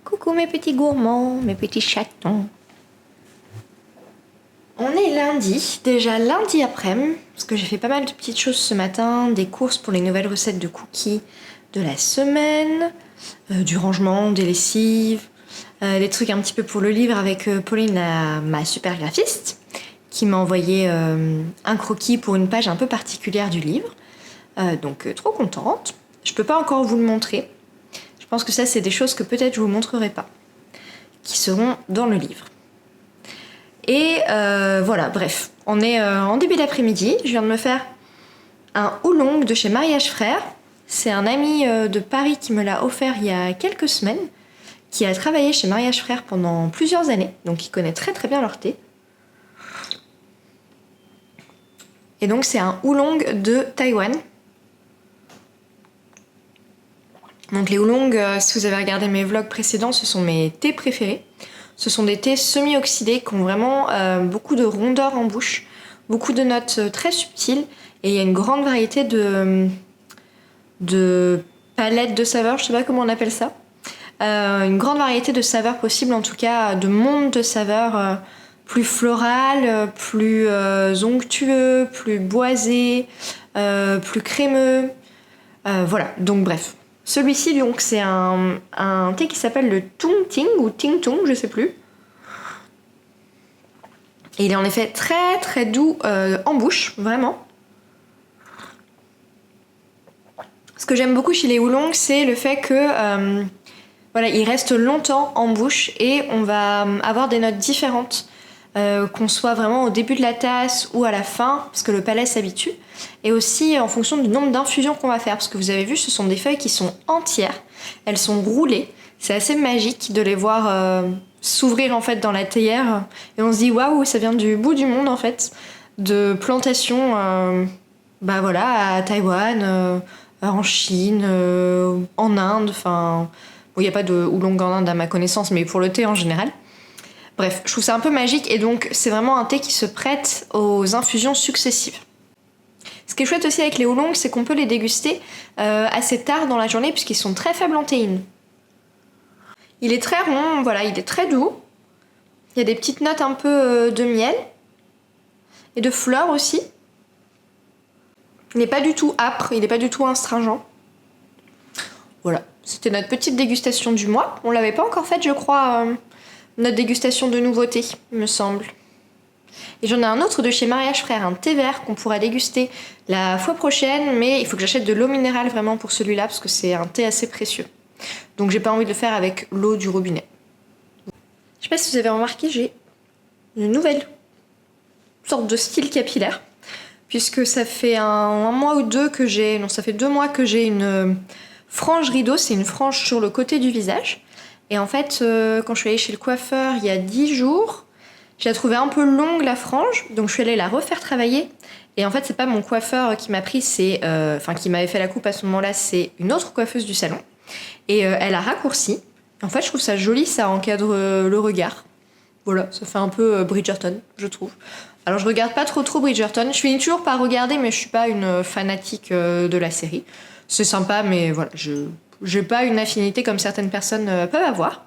Coucou mes petits gourmands, mes petits chatons. On est lundi, déjà lundi après-midi, parce que j'ai fait pas mal de petites choses ce matin, des courses pour les nouvelles recettes de cookies de la semaine, du rangement, des lessives, des trucs un petit peu pour le livre avec Pauline, ma super graphiste, qui m'a envoyé un croquis pour une page un peu particulière du livre. Donc trop contente. Je peux pas encore vous le montrer. Je pense que ça, c'est des choses que peut-être je vous montrerai pas, qui seront dans le livre. Et voilà, bref, on est en début d'après-midi. Je viens de me faire un oolong de chez Mariage Frères. C'est un ami de Paris qui me l'a offert il y a quelques semaines, qui a travaillé chez Mariage Frères pendant plusieurs années, donc il connaît très très bien leur thé. Et donc c'est un oolong de Taïwan. Donc les oolongs, si vous avez regardé mes vlogs précédents, ce sont mes thés préférés. Ce sont des thés semi-oxydés qui ont vraiment beaucoup de rondeur en bouche, beaucoup de notes très subtiles, et il y a une grande variété de palettes de saveurs, je sais pas comment on appelle ça. Une grande variété de saveurs possibles, en tout cas de mondes de saveurs plus florales, plus onctueux, plus boisés, plus crémeux. Voilà, donc bref. Celui-ci, donc, c'est un thé qui s'appelle le Tung Ting ou Ting Tung, je sais plus. Et il est en effet très très doux en bouche, vraiment. Ce que j'aime beaucoup chez les oolongs, c'est le fait que voilà, il reste longtemps en bouche et on va avoir des notes différentes. Qu'on soit vraiment au début de la tasse ou à la fin, parce que le palais s'habitue, et aussi en fonction du nombre d'infusions qu'on va faire, parce que vous avez vu, ce sont des feuilles qui sont entières, elles sont roulées, c'est assez magique de les voir s'ouvrir en fait dans la théière, et on se dit waouh, ça vient du bout du monde en fait, de plantations bah voilà, à Taïwan, en Chine, en Inde, enfin, bon, il n'y a pas de oolong en Inde à ma connaissance, mais pour le thé en général. Bref, je trouve ça un peu magique et donc c'est vraiment un thé qui se prête aux infusions successives. Ce qui est chouette aussi avec les oolongs, c'est qu'on peut les déguster assez tard dans la journée puisqu'ils sont très faibles en théine. Il est très rond, voilà, il est très doux. Il y a des petites notes un peu de miel et de fleurs aussi. Il n'est pas du tout âpre, il n'est pas du tout astringent. Voilà, c'était notre petite dégustation du mois. On l'avait pas encore faite, je crois. Notre dégustation de nouveautés, il me semble. Et j'en ai un autre de chez Mariage Frères, un thé vert qu'on pourra déguster la fois prochaine, mais il faut que j'achète de l'eau minérale vraiment pour celui-là, parce que c'est un thé assez précieux. Donc j'ai pas envie de le faire avec l'eau du robinet. Je sais pas si vous avez remarqué, j'ai une nouvelle sorte de style capillaire, puisque ça fait un mois ou deux que j'ai... Non, ça fait 2 mois que j'ai une frange rideau, c'est une frange sur le côté du visage. Et en fait, quand je suis allée chez le coiffeur il y a 10 jours, j'ai trouvé un peu longue la frange, donc je suis allée la refaire travailler. Et en fait, c'est pas mon coiffeur qui m'a pris, c'est, qui m'avait fait la coupe à ce moment-là, c'est une autre coiffeuse du salon. Et elle a raccourci. En fait, je trouve ça joli, ça encadre le regard. Voilà, ça fait un peu Bridgerton, je trouve. Alors, je regarde pas trop Bridgerton. Je finis toujours par regarder, mais je suis pas une fanatique de la série. C'est sympa, mais voilà, j'ai pas une affinité comme certaines personnes peuvent avoir.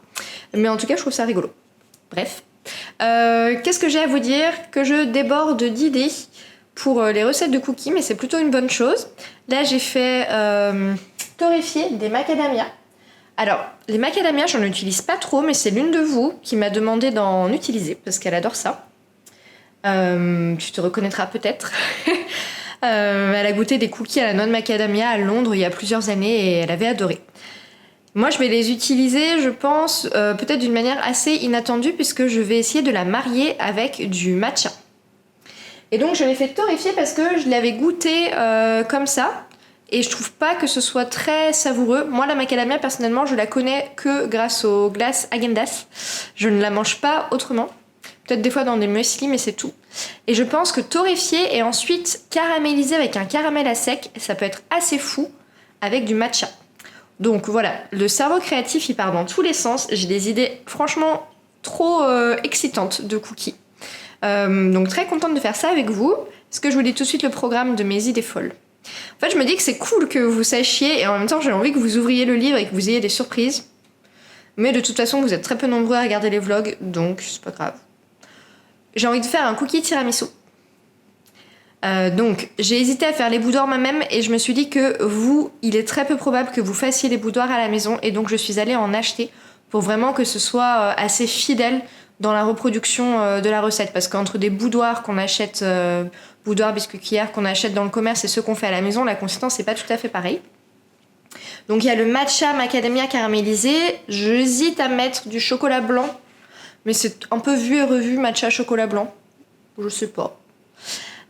Mais en tout cas, je trouve ça rigolo. Bref. Qu'est-ce que j'ai à vous dire? Que je déborde d'idées pour les recettes de cookies, mais c'est plutôt une bonne chose. Là, j'ai fait torréfier des macadamias Alors, les macadamias, j'en utilise pas trop, mais c'est l'une de vous qui m'a demandé d'en utiliser, parce qu'elle adore ça. Tu te reconnaîtras peut-être. Elle a goûté des cookies à la noix de macadamia à Londres il y a plusieurs années et elle avait adoré. Moi, je vais les utiliser, je pense, peut-être d'une manière assez inattendue, puisque je vais essayer de la marier avec du matcha. Et donc, je l'ai fait torréfier parce que je l'avais goûté comme ça. Et je trouve pas que ce soit très savoureux. Moi, la macadamia, personnellement, je la connais que grâce aux glaces Häagen-Dazs. Je ne la mange pas autrement. Peut-être des fois dans des muesli, mais c'est tout. Et je pense que torréfier et ensuite caraméliser avec un caramel à sec, ça peut être assez fou avec du matcha. Donc voilà, le cerveau créatif, il part dans tous les sens. J'ai des idées franchement trop excitantes de cookies. Donc très contente de faire ça avec vous. Est-ce que je vous dis tout de suite le programme de mes idées folles? En fait, je me dis que c'est cool que vous sachiez et en même temps, j'ai envie que vous ouvriez le livre et que vous ayez des surprises. Mais de toute façon, vous êtes très peu nombreux à regarder les vlogs, donc c'est pas grave. J'ai envie de faire un cookie tiramisu. Donc, j'ai hésité à faire les boudoirs moi-même et je me suis dit que vous, il est très peu probable que vous fassiez les boudoirs à la maison et donc je suis allée en acheter pour vraiment que ce soit assez fidèle dans la reproduction de la recette. Parce qu'entre des boudoirs qu'on achète, boudoirs, biscuits cuillères qu'on achète dans le commerce et ceux qu'on fait à la maison, la consistance n'est pas tout à fait pareille. Donc il y a le matcha macadamia caramélisé. J'hésite à mettre du chocolat blanc, mais c'est un peu vu et revu matcha chocolat blanc. Je sais pas.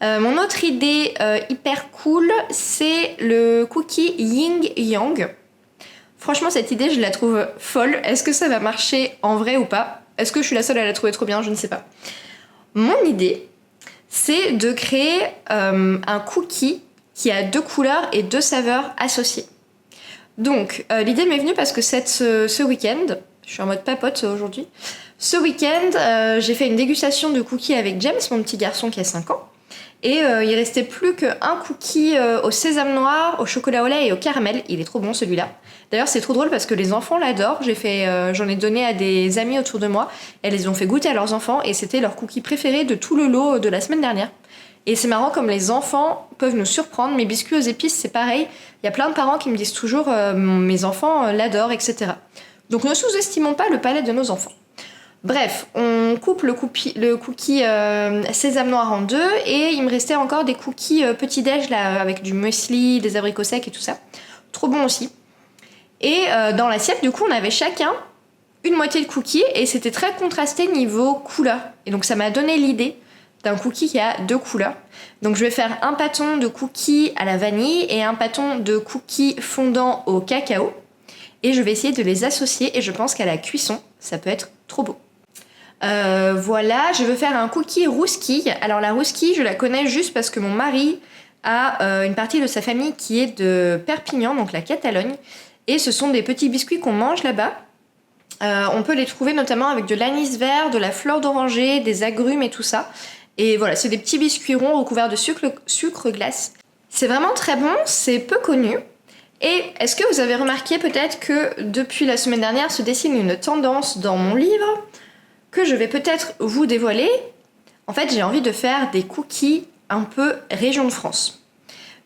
Mon autre idée hyper cool, c'est le cookie Yin Yang. Franchement, cette idée, je la trouve folle. Est-ce que ça va marcher en vrai ou pas? Est-ce que je suis la seule à la trouver trop bien? Je ne sais pas. Mon idée, c'est de créer un cookie qui a 2 couleurs et 2 saveurs associées. Donc, l'idée m'est venue parce que ce week-end, je suis en mode papote aujourd'hui, ce week-end, j'ai fait une dégustation de cookies avec James, mon petit garçon qui a 5 ans. Et il restait plus qu'un cookie au sésame noir, au chocolat au lait et au caramel. Il est trop bon celui-là. D'ailleurs c'est trop drôle parce que les enfants l'adorent. J'en ai donné à des amis autour de moi. Elles les ont fait goûter à leurs enfants et c'était leur cookie préféré de tout le lot de la semaine dernière. Et c'est marrant comme les enfants peuvent nous surprendre. Mes biscuits aux épices c'est pareil. Il y a plein de parents qui me disent toujours mes enfants l'adorent, etc. Donc ne sous-estimons pas le palais de nos enfants. Bref, on coupe le cookie sésame noir en 2 et il me restait encore des cookies petit-déj là avec du muesli, des abricots secs et tout ça. Trop bon aussi. Et dans l'assiette, du coup, on avait chacun une moitié de cookie et c'était très contrasté niveau couleur. Et donc ça m'a donné l'idée d'un cookie qui a 2 couleurs. Donc je vais faire un pâton de cookies à la vanille et un pâton de cookies fondant au cacao. Et je vais essayer de les associer et je pense qu'à la cuisson, ça peut être trop beau. Voilà, je veux faire un cookie rousquille. Alors la rousquille, je la connais juste parce que mon mari a une partie de sa famille qui est de Perpignan, donc la Catalogne. Et ce sont des petits biscuits qu'on mange là-bas. On peut les trouver notamment avec de l'anis vert, de la fleur d'oranger, des agrumes et tout ça. Et voilà, c'est des petits biscuits ronds recouverts de sucre glace. C'est vraiment très bon, c'est peu connu. Et est-ce que vous avez remarqué peut-être que depuis la semaine dernière se dessine une tendance dans mon livre que je vais peut-être vous dévoiler? En fait, j'ai envie de faire des cookies un peu région de France.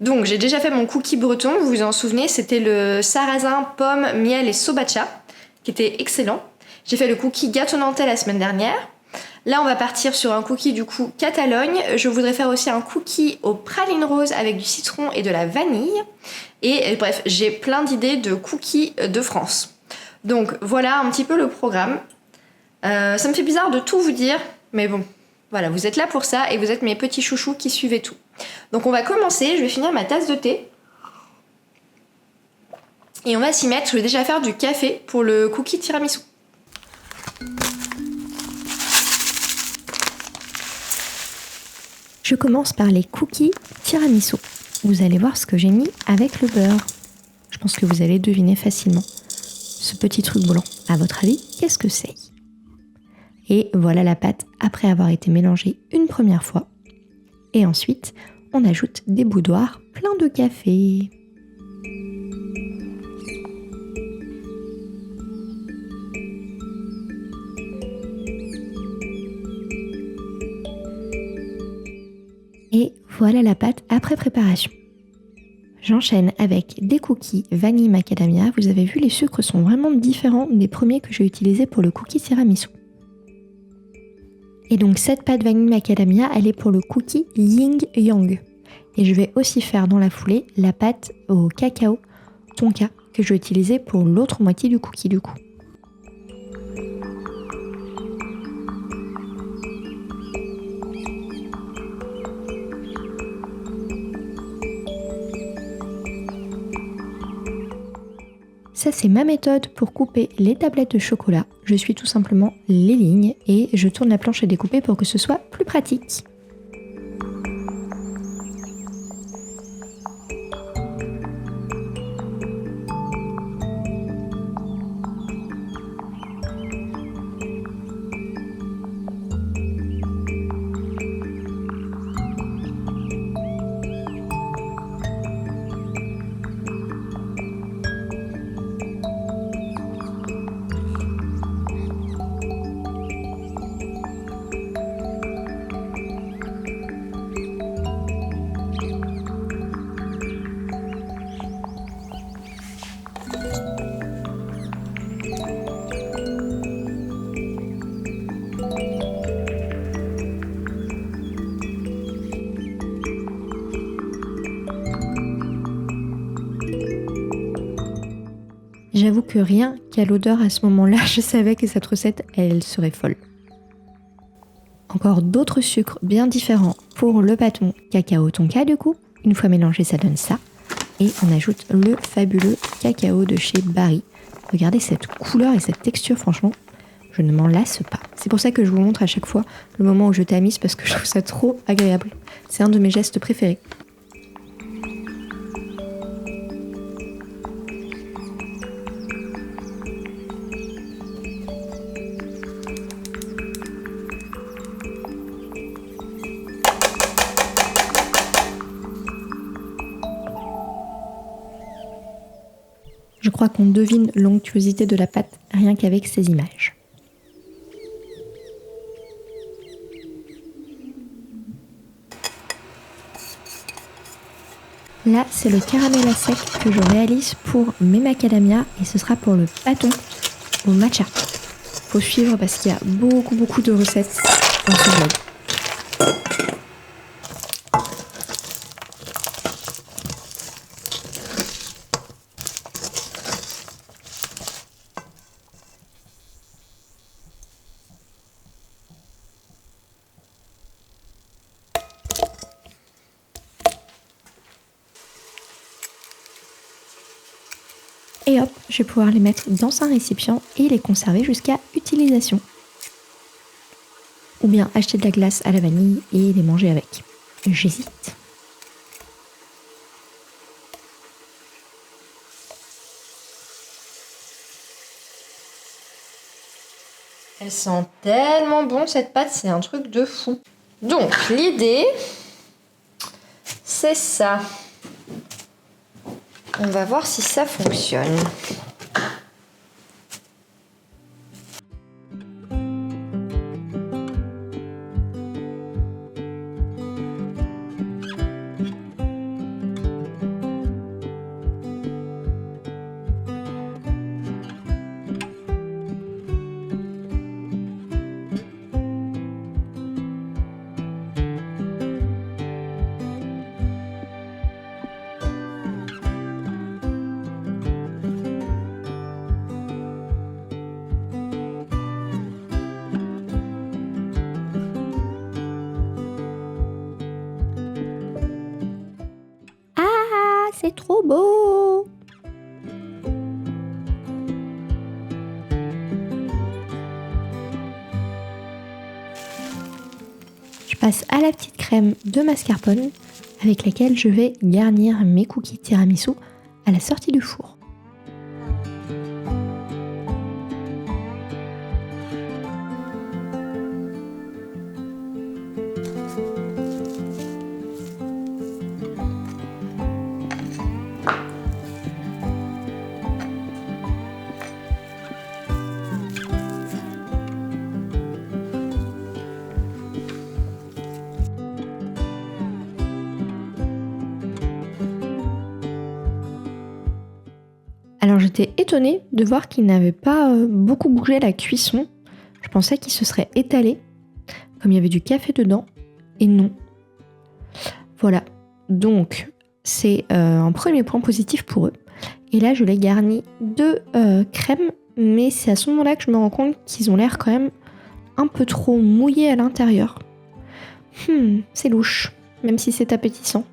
Donc, j'ai déjà fait mon cookie breton, vous vous en souvenez, c'était le sarrasin, pomme, miel et sobacha, qui était excellent. J'ai fait le cookie gâteau nantais la semaine dernière. Là, on va partir sur un cookie du coup Catalogne. Je voudrais faire aussi un cookie aux pralines roses avec du citron et de la vanille. Et bref, j'ai plein d'idées de cookies de France. Donc, voilà un petit peu le programme. Ça me fait bizarre de tout vous dire, mais bon, voilà, vous êtes là pour ça et vous êtes mes petits chouchous qui suivez tout. Donc on va commencer, je vais finir ma tasse de thé. Et on va s'y mettre, je vais déjà faire du café pour le cookie tiramisu. Je commence par les cookies tiramisu. Vous allez voir ce que j'ai mis avec le beurre. Je pense que vous allez deviner facilement. Ce petit truc blanc, à votre avis, qu'est-ce que c'est ? Et voilà la pâte après avoir été mélangée une première fois. Et ensuite, on ajoute des boudoirs pleins de café. Et voilà la pâte après préparation. J'enchaîne avec des cookies vanille macadamia. Vous avez vu, les sucres sont vraiment différents des premiers que j'ai utilisés pour le cookie tiramisu. Et donc cette pâte vanille macadamia, elle est pour le cookie yin yang. Et je vais aussi faire dans la foulée la pâte au cacao tonka que je vais utiliser pour l'autre moitié du cookie du coup. Ça, c'est ma méthode pour couper les tablettes de chocolat. Je suis tout simplement les lignes et je tourne la planche à découper pour que ce soit plus pratique. J'avoue que rien qu'à l'odeur à ce moment-là, je savais que cette recette, elle serait folle. Encore d'autres sucres bien différents pour le bâton cacao tonka du coup. Une fois mélangé, ça donne ça. Et on ajoute le fabuleux cacao de chez Barry. Regardez cette couleur et cette texture, franchement, je ne m'en lasse pas. C'est pour ça que je vous montre à chaque fois le moment où je tamise parce que je trouve ça trop agréable. C'est un de mes gestes préférés. Je crois qu'on devine l'onctuosité de la pâte rien qu'avec ces images. Là, c'est le caramel à sec que je réalise pour mes macadamias et ce sera pour le bâton au matcha. Faut suivre parce qu'il y a beaucoup de recettes dans ce blog. Et hop, je vais pouvoir les mettre dans un récipient et les conserver jusqu'à utilisation. Ou bien acheter de la glace à la vanille et les manger avec. J'hésite. Elle sent tellement bon cette pâte, c'est un truc de fou. Donc l'idée, c'est ça. On va voir si ça fonctionne. C'est trop beau! Je passe à la petite crème de mascarpone avec laquelle je vais garnir mes cookies tiramisu à la sortie du four. Alors j'étais étonnée de voir qu'il n'avait pas beaucoup bougé à la cuisson. Je pensais qu'il se serait étalé, comme il y avait du café dedans, et non. Voilà, donc c'est un premier point positif pour eux. Et là je les garnis de crème, mais c'est à ce moment-là que je me rends compte qu'ils ont l'air quand même un peu trop mouillés à l'intérieur. C'est louche, même si c'est appétissant.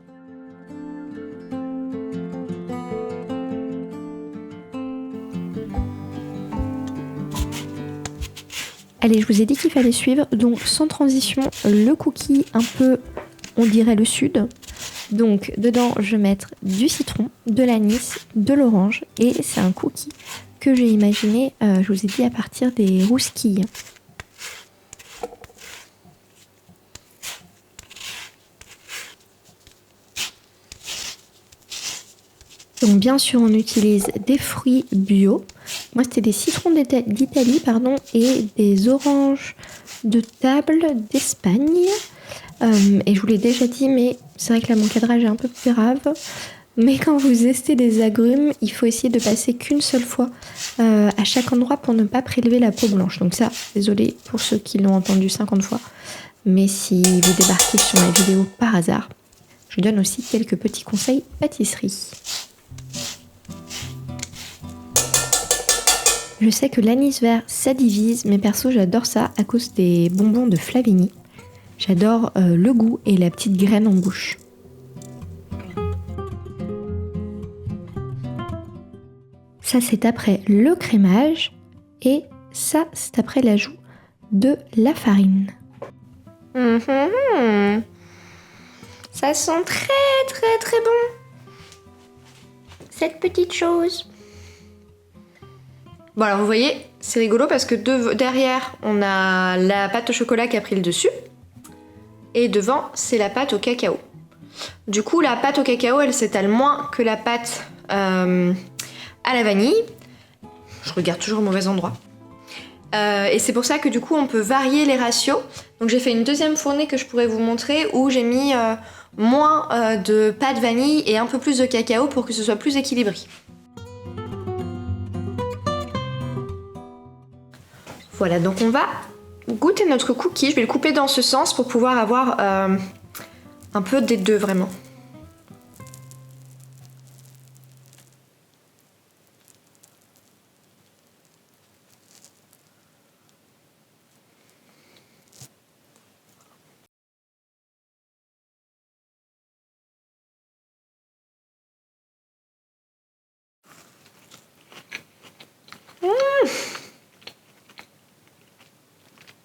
Allez, je vous ai dit qu'il fallait suivre, donc sans transition, le cookie un peu, on dirait le sud. Donc dedans, je vais mettre du citron, de l'anis, de l'orange, et c'est un cookie que j'ai imaginé, je vous ai dit, à partir des rousquilles. Donc bien sûr, on utilise des fruits bio. Moi, c'était des citrons d'Italie, et des oranges de table d'Espagne. Et je vous l'ai déjà dit, mais c'est vrai que là, mon cadrage est un peu plus grave. Mais quand vous estez des agrumes, il faut essayer de passer qu'une seule fois à chaque endroit pour ne pas prélever la peau blanche. Donc ça, désolé pour ceux qui l'ont entendu 50 fois. Mais si vous débarquez sur ma vidéo par hasard, je donne aussi quelques petits conseils pâtisserie. Je sais que l'anis vert, ça divise, mais perso, j'adore ça à cause des bonbons de Flavigny. J'adore le goût et la petite graine en bouche. Ça, c'est après le crémage et ça, c'est après l'ajout de la farine. Ça sent très très très bon, cette petite chose. Bon alors vous voyez, c'est rigolo parce que derrière, on a la pâte au chocolat qui a pris le dessus. Et devant, c'est la pâte au cacao. Du coup, la pâte au cacao, elle s'étale moins que la pâte à la vanille. Je regarde toujours au mauvais endroit. Et c'est pour ça que du coup, on peut varier les ratios. Donc j'ai fait une deuxième fournée que je pourrais vous montrer où j'ai mis moins de pâte vanille et un peu plus de cacao pour que ce soit plus équilibré. Voilà, donc on va goûter notre cookie. Je vais le couper dans ce sens pour pouvoir avoir un peu des deux vraiment.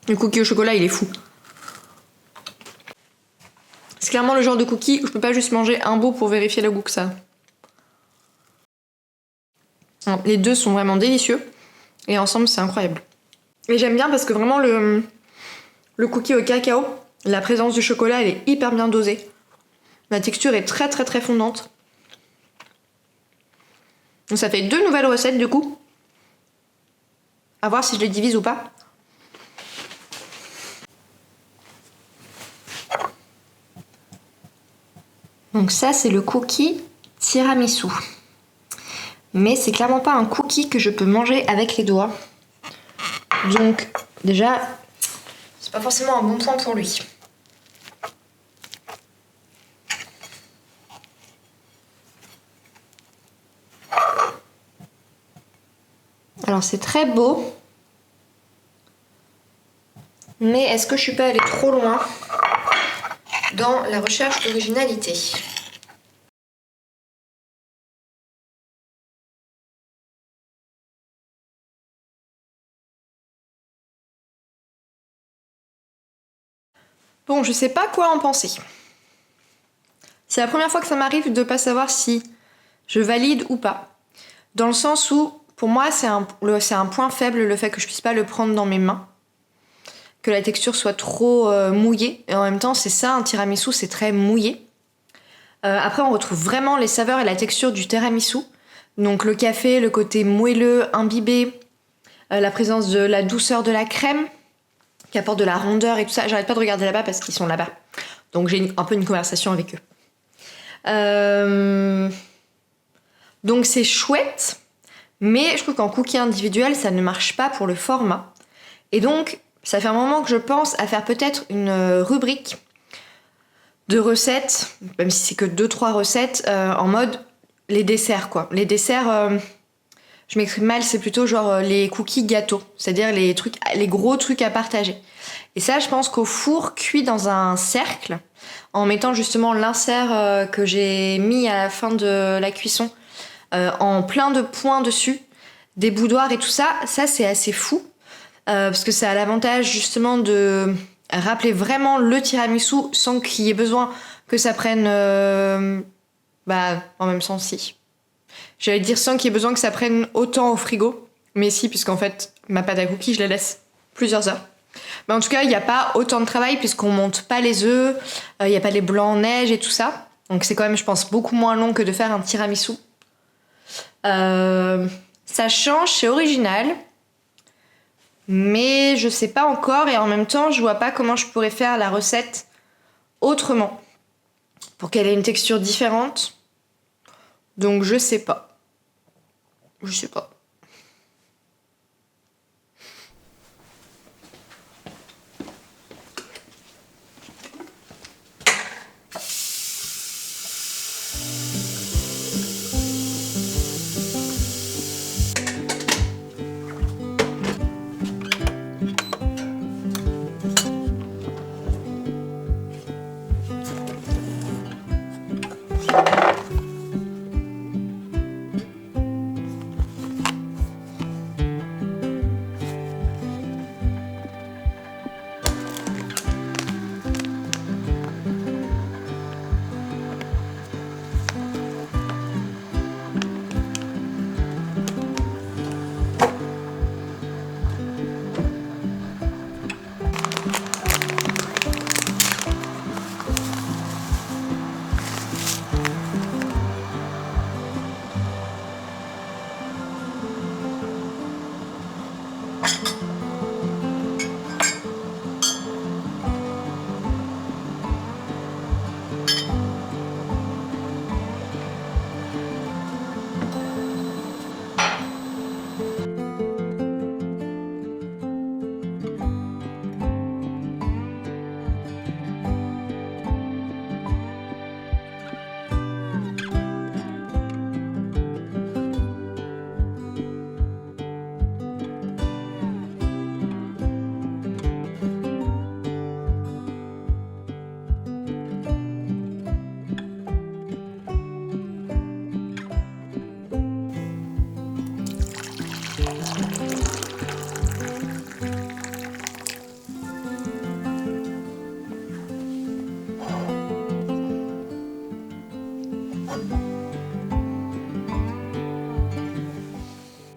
Le cookie au chocolat, il est fou. C'est clairement le genre de cookie où je peux pas juste manger un bout pour vérifier le goût que ça a. Les deux sont vraiment délicieux et ensemble c'est incroyable. Et j'aime bien parce que vraiment le cookie au cacao, la présence du chocolat elle est hyper bien dosée. La texture est très très très fondante. Donc ça fait 2 nouvelles recettes du coup. À voir si je les divise ou pas. Donc ça c'est le cookie tiramisu. Mais c'est clairement pas un cookie que je peux manger avec les doigts. Donc déjà, c'est pas forcément un bon point pour lui. Alors c'est très beau. Mais est-ce que je suis pas allée trop loin dans la recherche d'originalité? Bon, je sais pas quoi en penser. C'est la première fois que ça m'arrive de pas savoir si je valide ou pas. Dans le sens où, pour moi, c'est un point faible le fait que je puisse pas le prendre dans mes mains. Que la texture soit trop mouillée. Et en même temps, c'est ça, un tiramisu, c'est très mouillé. Après, on retrouve vraiment les saveurs et la texture du tiramisu. Donc le café, le côté moelleux, imbibé, la présence de la douceur de la crème, qui apporte de la rondeur et tout ça. J'arrête pas de regarder là-bas parce qu'ils sont là-bas. Donc j'ai un peu une conversation avec eux. Donc c'est chouette, Mais je trouve qu'en cookie individuel, ça ne marche pas pour le format. Et donc, ça fait un moment que je pense à faire peut-être une rubrique de recettes, même si c'est que 2-3 recettes, en mode les desserts, quoi. Les desserts, je m'exprime mal, c'est plutôt genre les cookies gâteaux, c'est-à-dire les gros trucs à partager. Et ça, je pense qu'au four, cuit dans un cercle, en mettant justement l'insert que j'ai mis à la fin de la cuisson, en plein de points dessus, des boudoirs et tout ça, c'est assez fou. Parce que ça a l'avantage justement de rappeler vraiment le tiramisu sans qu'il y ait besoin que ça prenne... en même sens, si. J'allais dire sans qu'il y ait besoin que ça prenne autant au frigo. Mais si, puisqu'en fait, ma pâte à cookies, je la laisse plusieurs heures. Mais en tout cas, il n'y a pas autant de travail puisqu'on monte pas les œufs, il n'y a pas les blancs en neige et tout ça. Donc c'est quand même, je pense, beaucoup moins long que de faire un tiramisu. Ça change, c'est original. Mais je sais pas encore et en même temps je vois pas comment je pourrais faire la recette autrement pour qu'elle ait une texture différente. Donc je sais pas.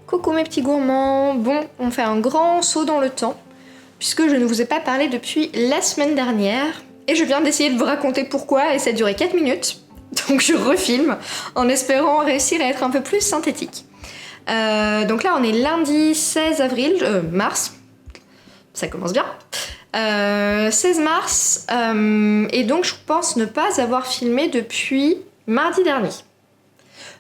Coucou mes petits gourmands. Bon, on fait un grand saut dans le temps puisque je ne vous ai pas parlé depuis la semaine dernière et je viens d'essayer de vous raconter pourquoi et ça a duré 4 minutes. Donc je refilme en espérant réussir à être un peu plus synthétique. Donc là on est lundi 16 mars, ça commence bien. 16 mars et donc je pense ne pas avoir filmé depuis mardi dernier.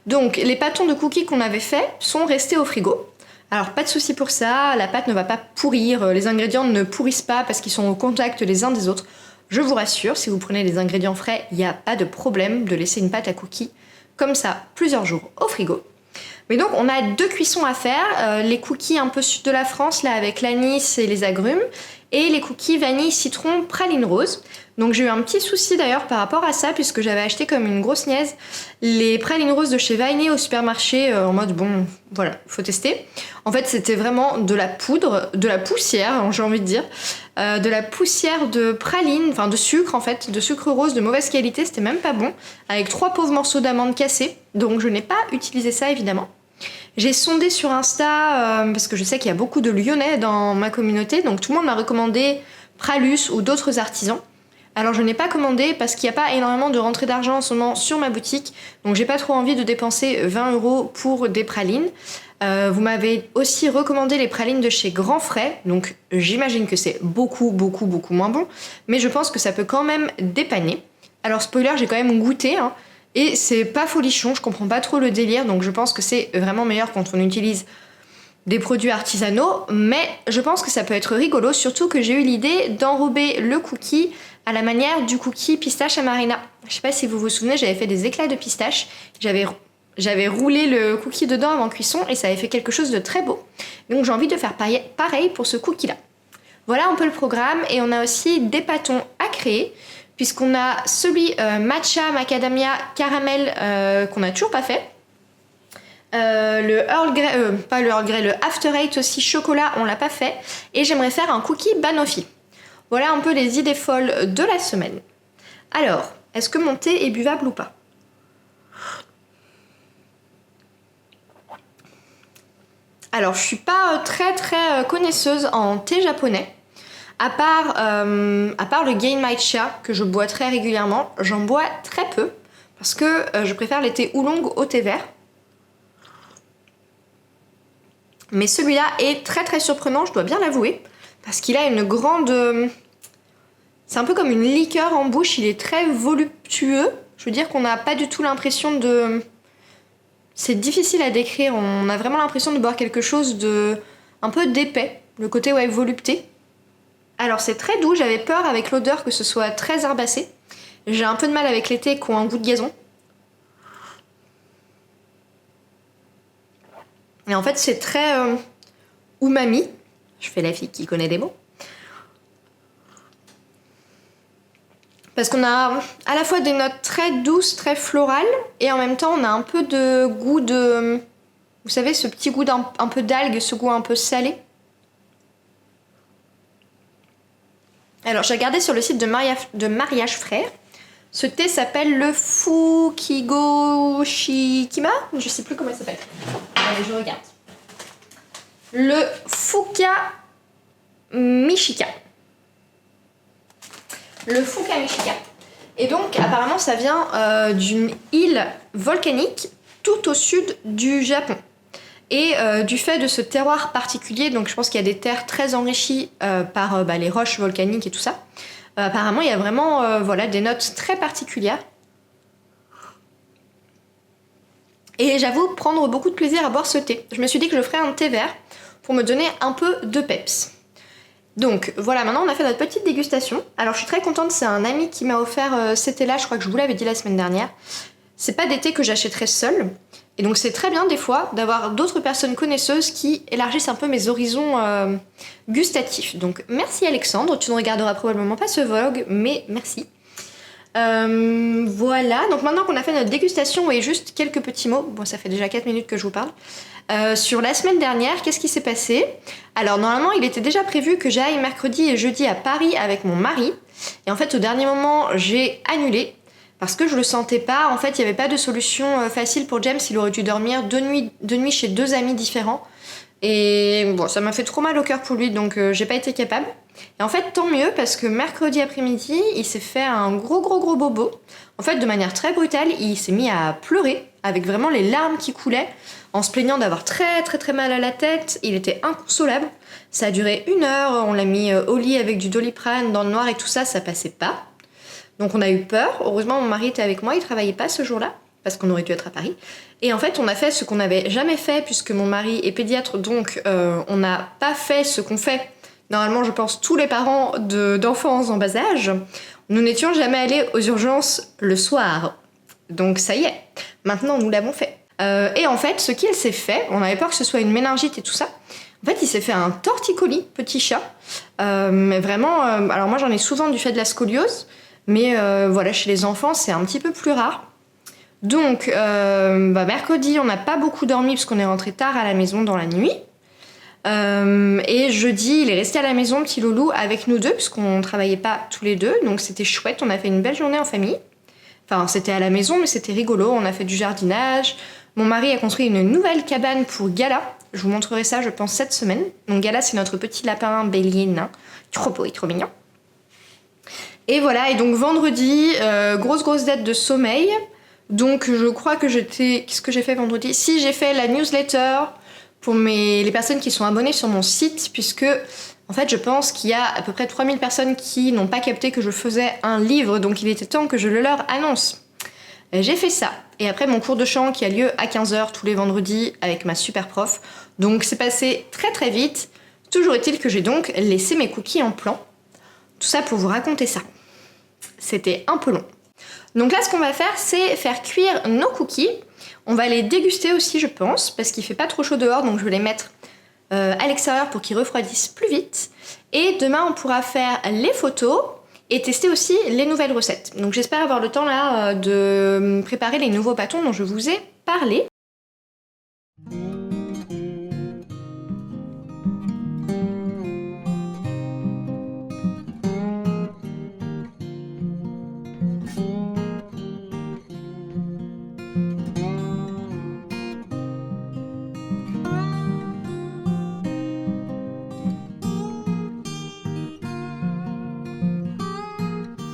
Donc les pâtons de cookies qu'on avait fait sont restés au frigo. Alors pas de souci pour ça, la pâte ne va pas pourrir, les ingrédients ne pourrissent pas parce qu'ils sont au contact les uns des autres. Je vous rassure, si vous prenez les ingrédients frais, il n'y a pas de problème de laisser une pâte à cookies comme ça plusieurs jours au frigo. Mais donc on a 2 cuissons à faire, les cookies un peu sud de la France là avec l'anis et les agrumes et les cookies vanille citron praline rose. Donc j'ai eu un petit souci d'ailleurs par rapport à ça puisque j'avais acheté comme une grosse niaise les pralines roses de chez Vainé au supermarché en mode bon voilà, faut tester. En fait c'était vraiment de la poudre, de la poussière j'ai envie de dire, de la poussière de praline, enfin de sucre en fait, de sucre rose de mauvaise qualité, c'était même pas bon, avec 3 pauvres morceaux d'amandes cassées, donc je n'ai pas utilisé ça évidemment. J'ai sondé sur Insta parce que je sais qu'il y a beaucoup de Lyonnais dans ma communauté, donc tout le monde m'a recommandé Pralus ou d'autres artisans. Alors je n'ai pas commandé parce qu'il n'y a pas énormément de rentrée d'argent en ce moment sur ma boutique, donc j'ai pas trop envie de dépenser 20 € pour des pralines. Vous m'avez aussi recommandé les pralines de chez Grand Frais, donc j'imagine que c'est beaucoup moins bon, mais je pense que ça peut quand même dépanner. Alors spoiler, j'ai quand même goûté, Et c'est pas folichon, je comprends pas trop le délire, donc je pense que c'est vraiment meilleur quand on utilise des produits artisanaux, mais je pense que ça peut être rigolo, surtout que j'ai eu l'idée d'enrober le cookie à la manière du cookie pistache Amarena. Je sais pas si vous vous souvenez, j'avais fait des éclats de pistache, j'avais roulé le cookie dedans avant cuisson et ça avait fait quelque chose de très beau. Donc j'ai envie de faire pareil pour ce cookie-là. Voilà un peu le programme, et on a aussi des pâtons à créer, puisqu'on a celui matcha, macadamia, caramel qu'on n'a toujours pas fait. Le Earl Grey, pas le Earl Grey, le After Eight aussi chocolat, on l'a pas fait. Et j'aimerais faire un cookie banoffee. Voilà un peu les idées folles de la semaine. Alors, est-ce que mon thé est buvable ou pas? Alors, je suis pas très connaisseuse en thé japonais. À part le Gain Matcha que je bois très régulièrement, j'en bois très peu parce que je préfère les thés oolong au thé vert. Mais celui-là est très surprenant, je dois bien l'avouer, parce qu'il a une grande... c'est un peu comme une liqueur en bouche, il est très voluptueux. Je veux dire qu'on n'a pas du tout l'impression de... C'est difficile à décrire, on a vraiment l'impression de boire quelque chose de un peu d'épais, le côté volupté. Alors c'est très doux, j'avais peur avec l'odeur que ce soit très herbacé. J'ai un peu de mal avec les thés qui ont un goût de gazon. Et en fait c'est très umami. Je fais la fille qui connaît des mots. Parce qu'on a à la fois des notes très douces, très florales, et en même temps on a un peu de goût de... Vous savez, ce petit goût un peu d'algue, ce goût un peu salé. Alors j'ai regardé sur le site de Mariage Frères. Ce thé s'appelle le Fukigoshikima. Je sais plus comment il s'appelle. Allez, je regarde. Le Fuka Mishika. Le Fuka Mishika. Et donc apparemment ça vient d'une île volcanique tout au sud du Japon. Et du fait de ce terroir particulier, donc je pense qu'il y a des terres très enrichies par les roches volcaniques et tout ça, apparemment il y a vraiment des notes très particulières. Et j'avoue prendre beaucoup de plaisir à boire ce thé. Je me suis dit que je ferais un thé vert pour me donner un peu de peps. Donc voilà, maintenant on a fait notre petite dégustation. Alors je suis très contente, c'est un ami qui m'a offert ces thés-là, je crois que je vous l'avais dit la semaine dernière. C'est pas des thés que j'achèterais seule. Et donc c'est très bien des fois d'avoir d'autres personnes connaisseuses qui élargissent un peu mes horizons gustatifs. Donc merci Alexandre, tu ne regarderas probablement pas ce vlog, mais merci. Voilà, donc maintenant qu'on a fait notre dégustation, et juste quelques petits mots, bon ça fait déjà 4 minutes que je vous parle. Sur la semaine dernière, qu'est-ce qui s'est passé? Alors normalement il était déjà prévu que j'aille mercredi et jeudi à Paris avec mon mari. Et en fait au dernier moment j'ai annulé. Parce que je le sentais pas, en fait il n'y avait pas de solution facile pour James, il aurait dû dormir deux nuits chez 2 amis différents. Et bon, ça m'a fait trop mal au cœur pour lui, donc j'ai pas été capable. Et en fait tant mieux, parce que mercredi après-midi, il s'est fait un gros bobo. En fait de manière très brutale, il s'est mis à pleurer, avec vraiment les larmes qui coulaient, en se plaignant d'avoir très mal à la tête. Il était inconsolable, ça a duré 1 heure, on l'a mis au lit avec du Doliprane dans le noir et tout ça, ça passait pas. Donc on a eu peur, heureusement mon mari était avec moi, il travaillait pas ce jour-là, parce qu'on aurait dû être à Paris. Et en fait on a fait ce qu'on n'avait jamais fait, puisque mon mari est pédiatre, donc on n'a pas fait ce qu'on fait, normalement je pense tous les parents d'enfants en bas âge. Nous n'étions jamais allés aux urgences le soir. Donc ça y est, maintenant nous l'avons fait. Et en fait ce qu'il s'est fait, on avait peur que ce soit une méningite et tout ça. En fait, il s'est fait un torticolis, petit chat. Mais vraiment, alors moi j'en ai souvent du fait de la scoliose. Mais chez les enfants, c'est un petit peu plus rare. Donc, mercredi, on n'a pas beaucoup dormi parce qu'on est rentré tard à la maison dans la nuit. Et jeudi, il est resté à la maison, petit loulou, avec nous deux, puisqu'on ne travaillait pas tous les deux. Donc, c'était chouette, on a fait une belle journée en famille. Enfin, c'était à la maison, mais c'était rigolo. On a fait du jardinage. Mon mari a construit une nouvelle cabane pour Gala. Je vous montrerai ça, je pense, cette semaine. Donc, Gala, c'est notre petit lapin bélier nain. Trop beau et trop mignon. Et voilà, et donc vendredi, grosse dette de sommeil. Donc je crois que qu'est-ce que j'ai fait vendredi? Si, j'ai fait la newsletter pour les personnes qui sont abonnées sur mon site, puisque en fait je pense qu'il y a à peu près 3000 personnes qui n'ont pas capté que je faisais un livre, donc il était temps que je le leur annonce. J'ai fait ça. Et après mon cours de chant qui a lieu à 15h tous les vendredis avec ma super prof. Donc c'est passé très très vite. Toujours est-il que j'ai donc laissé mes cookies en plan. Tout ça pour vous raconter ça. C'était un peu long. Donc là ce qu'on va faire c'est faire cuire nos cookies. On va les déguster aussi je pense parce qu'il fait pas trop chaud dehors donc je vais les mettre à l'extérieur pour qu'ils refroidissent plus vite. Et demain on pourra faire les photos et tester aussi les nouvelles recettes. Donc j'espère avoir le temps là de préparer les nouveaux pâtons dont je vous ai parlé.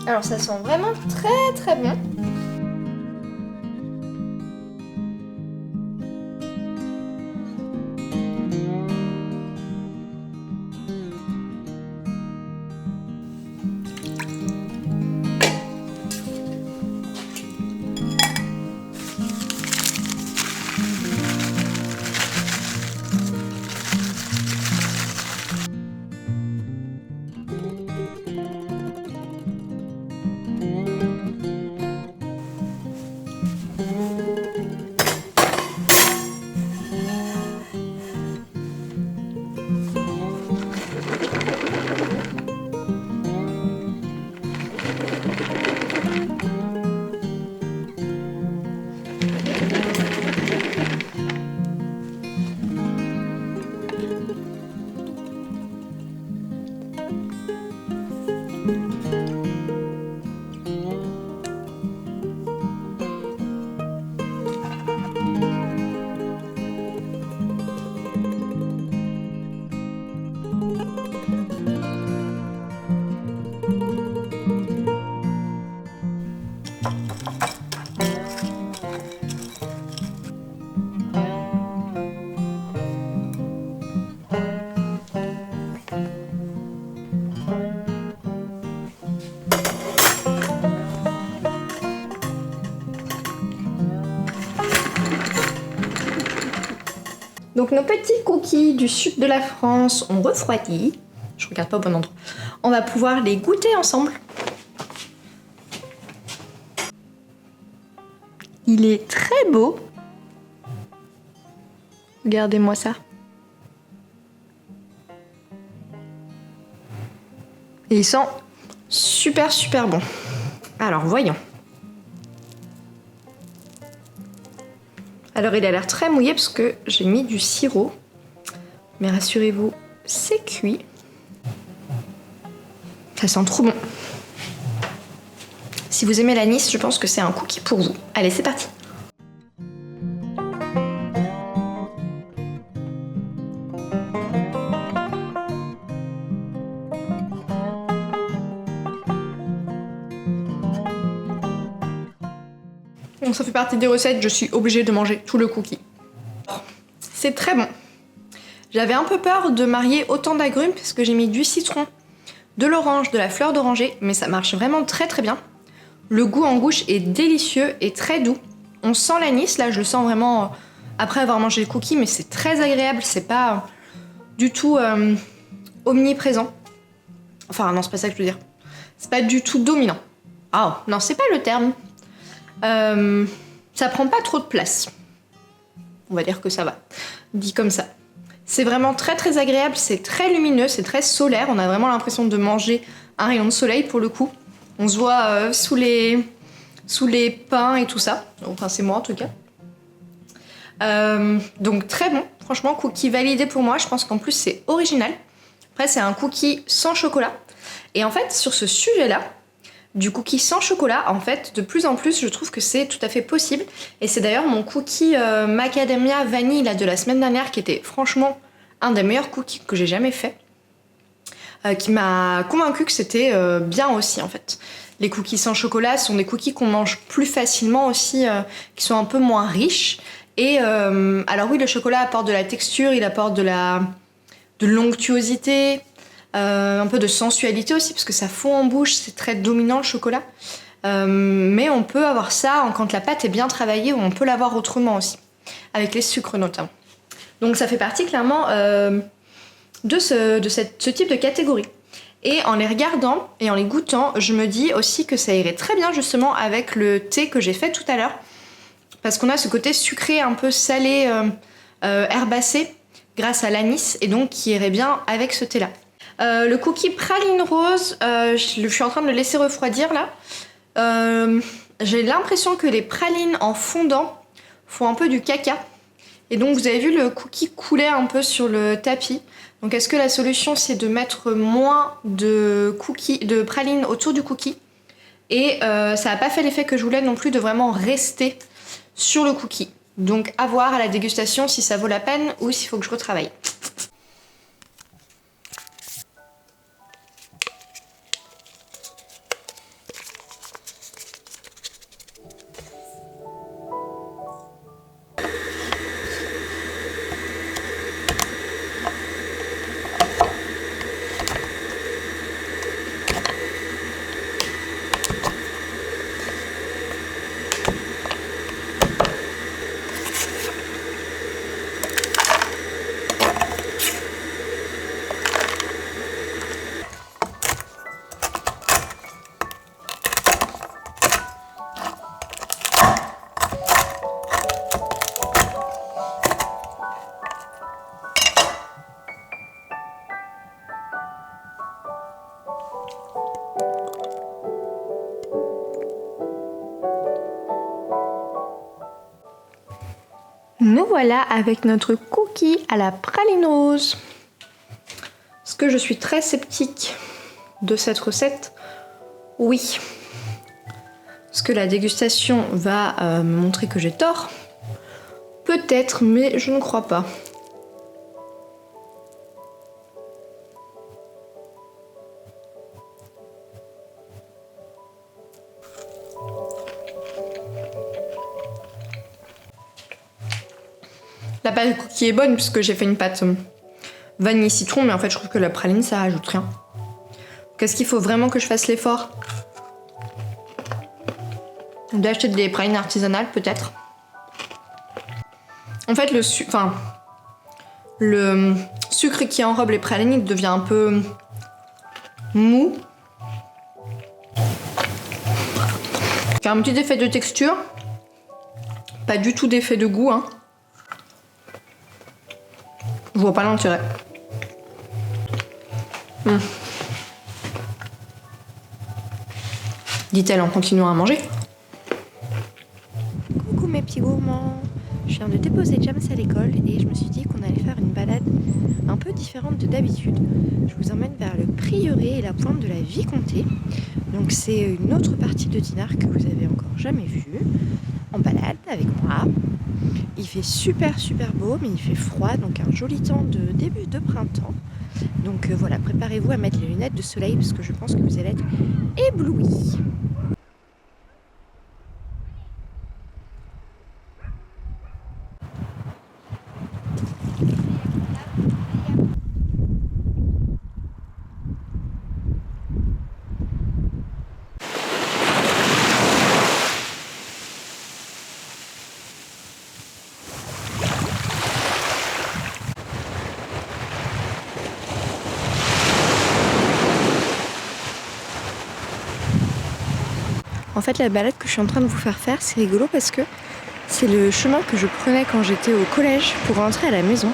Alors ça sent vraiment très très bon. Donc nos petits cookies du sud de la France ont refroidi. Je regarde pas au bon endroit. On va pouvoir les goûter ensemble. Il est très beau. Regardez-moi ça. Et il sent super super bon. Alors voyons. Alors il a l'air très mouillé parce que j'ai mis du sirop. Mais rassurez-vous, c'est cuit. Ça sent trop bon. Si vous aimez l'anis, je pense que c'est un cookie pour vous. Allez, c'est parti. Bon, ça fait partie des recettes, je suis obligée de manger tout le cookie. C'est très bon. J'avais un peu peur de marier autant d'agrumes parce que j'ai mis du citron, de l'orange, de la fleur d'oranger, mais ça marche vraiment très très bien. Le goût en bouche est délicieux et très doux. On sent l'anis, là je le sens vraiment après avoir mangé le cookie, mais c'est très agréable, c'est pas du tout omniprésent. Enfin non, c'est pas ça que je veux dire. C'est pas du tout dominant. Ah non, c'est pas le terme. Ça prend pas trop de place. On va dire que ça va. Dit comme ça. C'est vraiment très très agréable, c'est très lumineux, c'est très solaire. On a vraiment l'impression de manger un rayon de soleil pour le coup. On se voit sous les pins et tout ça. Enfin c'est moi en tout cas. Donc très bon. Franchement, cookie validé pour moi. Je pense qu'en plus c'est original. Après c'est un cookie sans chocolat. Et en fait sur ce sujet-là, du cookie sans chocolat, en fait, de plus en plus, je trouve que c'est tout à fait possible. Et c'est d'ailleurs mon cookie macadamia vanille là, de la semaine dernière qui était franchement un des meilleurs cookies que j'ai jamais fait. Qui m'a convaincu que c'était bien aussi, en fait. Les cookies sans chocolat sont des cookies qu'on mange plus facilement aussi, qui sont un peu moins riches. Et alors oui, le chocolat apporte de la texture, il apporte de l'onctuosité, un peu de sensualité aussi parce que ça fond en bouche, c'est très dominant le chocolat. Mais on peut avoir ça quand la pâte est bien travaillée, ou on peut l'avoir autrement aussi, avec les sucres notamment. Donc ça fait partie clairement de ce type de catégorie. Et en les regardant et en les goûtant, je me dis aussi que ça irait très bien justement avec le thé que j'ai fait tout à l'heure. Parce qu'on a ce côté sucré, un peu salé, herbacé, grâce à l'anis, et donc qui irait bien avec ce thé-là. Le cookie praline rose, je suis en train de le laisser refroidir là. J'ai l'impression que les pralines en fondant font un peu du caca. Et donc vous avez vu le cookie couler un peu sur le tapis. Donc est-ce que la solution c'est de mettre moins de pralines autour du cookie, et ça n'a pas fait l'effet que je voulais non plus de vraiment rester sur le cookie. Donc à voir à la dégustation si ça vaut la peine ou s'il faut que je retravaille. Nous voilà avec notre cookie à la praline rose. Est-ce que je suis très sceptique de cette recette? Oui. Est-ce que la dégustation va me montrer que j'ai tort? Peut-être, mais je ne crois pas. La pâte de cookie est bonne puisque j'ai fait une pâte vanille citron, mais en fait je trouve que la praline ça rajoute rien. Qu'est-ce qu'il faut vraiment que je fasse l'effort d'acheter des pralines artisanales peut-être. En fait le sucre qui enrobe les pralines il devient un peu mou. Il y a un petit effet de texture, pas du tout d'effet de goût hein. Je vois pas l'intérêt. Dit-elle en continuant à manger. Coucou mes petits gourmands. Je viens de déposer James à l'école et je me suis dit qu'on allait faire une balade un peu différente de d'habitude. Je vous emmène vers le prieuré et la pointe de la Vicomté. Donc c'est une autre partie de Dinard que vous avez encore jamais vue. En balade avec moi. Il fait super beau, mais il fait froid, donc un joli temps de début de printemps. Donc voilà, préparez-vous à mettre les lunettes de soleil parce que je pense que vous allez être éblouis. En fait, la balade que je suis en train de vous faire faire, c'est rigolo parce que c'est le chemin que je prenais quand j'étais au collège pour rentrer à la maison.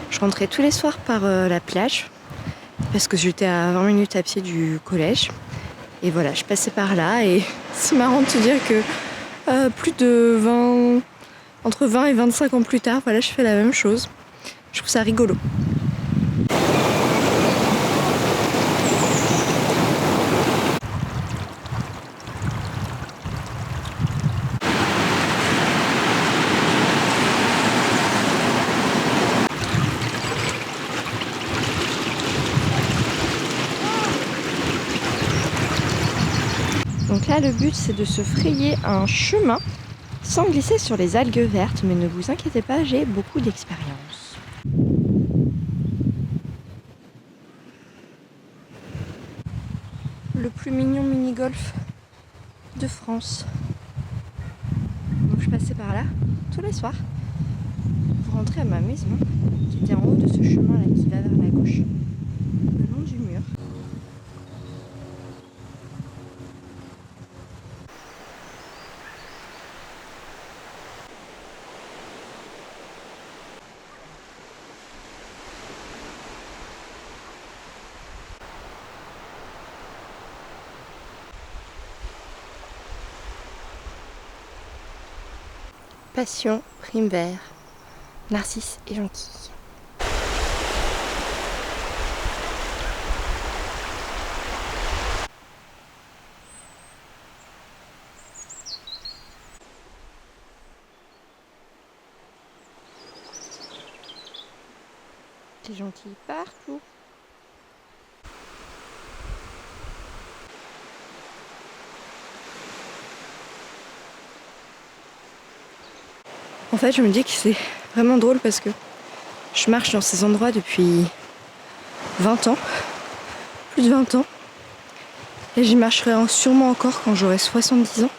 Je rentrais tous les soirs par la plage parce que j'étais à 20 minutes à pied du collège. Et voilà, je passais par là et c'est marrant de se dire que entre 20 et 25 ans plus tard, voilà, je fais la même chose. Je trouve ça rigolo. Donc là, le but, c'est de se frayer un chemin sans glisser sur les algues vertes. Mais ne vous inquiétez pas, j'ai beaucoup d'expérience. Le plus mignon mini-golf de France. Donc je passais par là tous les soirs pour rentrer à ma maison qui était en haut de ce chemin là qui va vers la gauche, le long du mur. Passion, prime vert, narcisse et jonquille. Des jonquilles partout. En fait, je me dis que c'est vraiment drôle parce que je marche dans ces endroits depuis 20 ans, plus de 20 ans, et j'y marcherai sûrement encore quand j'aurai 70 ans.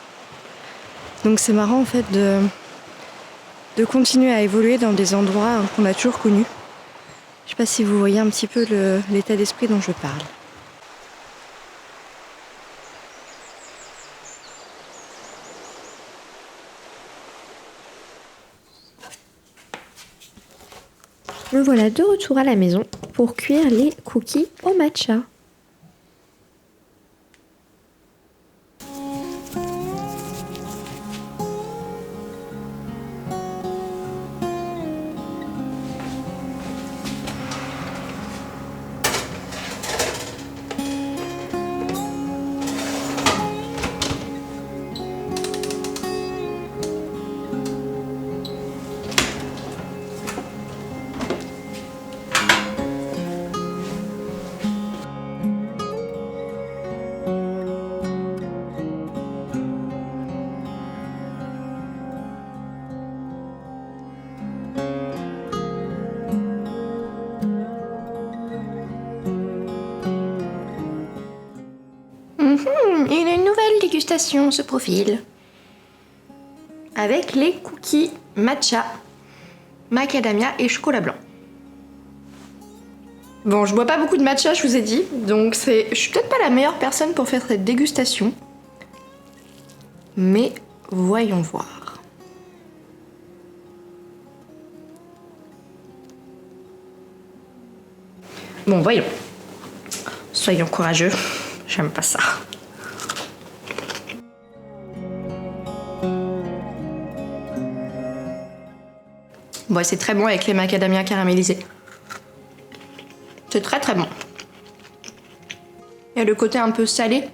Donc c'est marrant en fait de continuer à évoluer dans des endroits qu'on a toujours connus. Je sais pas si vous voyez un petit peu l'état d'esprit dont je parle. Me voilà de retour à la maison pour cuire les cookies au matcha. Une nouvelle dégustation se profile. Avec les cookies matcha, macadamia et chocolat blanc. Bon, je bois pas beaucoup de matcha, je vous ai dit, donc je suis peut-être pas la meilleure personne pour faire cette dégustation. Mais voyons voir. Bon, voyons. Soyons courageux. J'aime pas ça. Bon, c'est très bon avec les macadamias caramélisés. C'est très très bon. Il y a le côté un peu salé,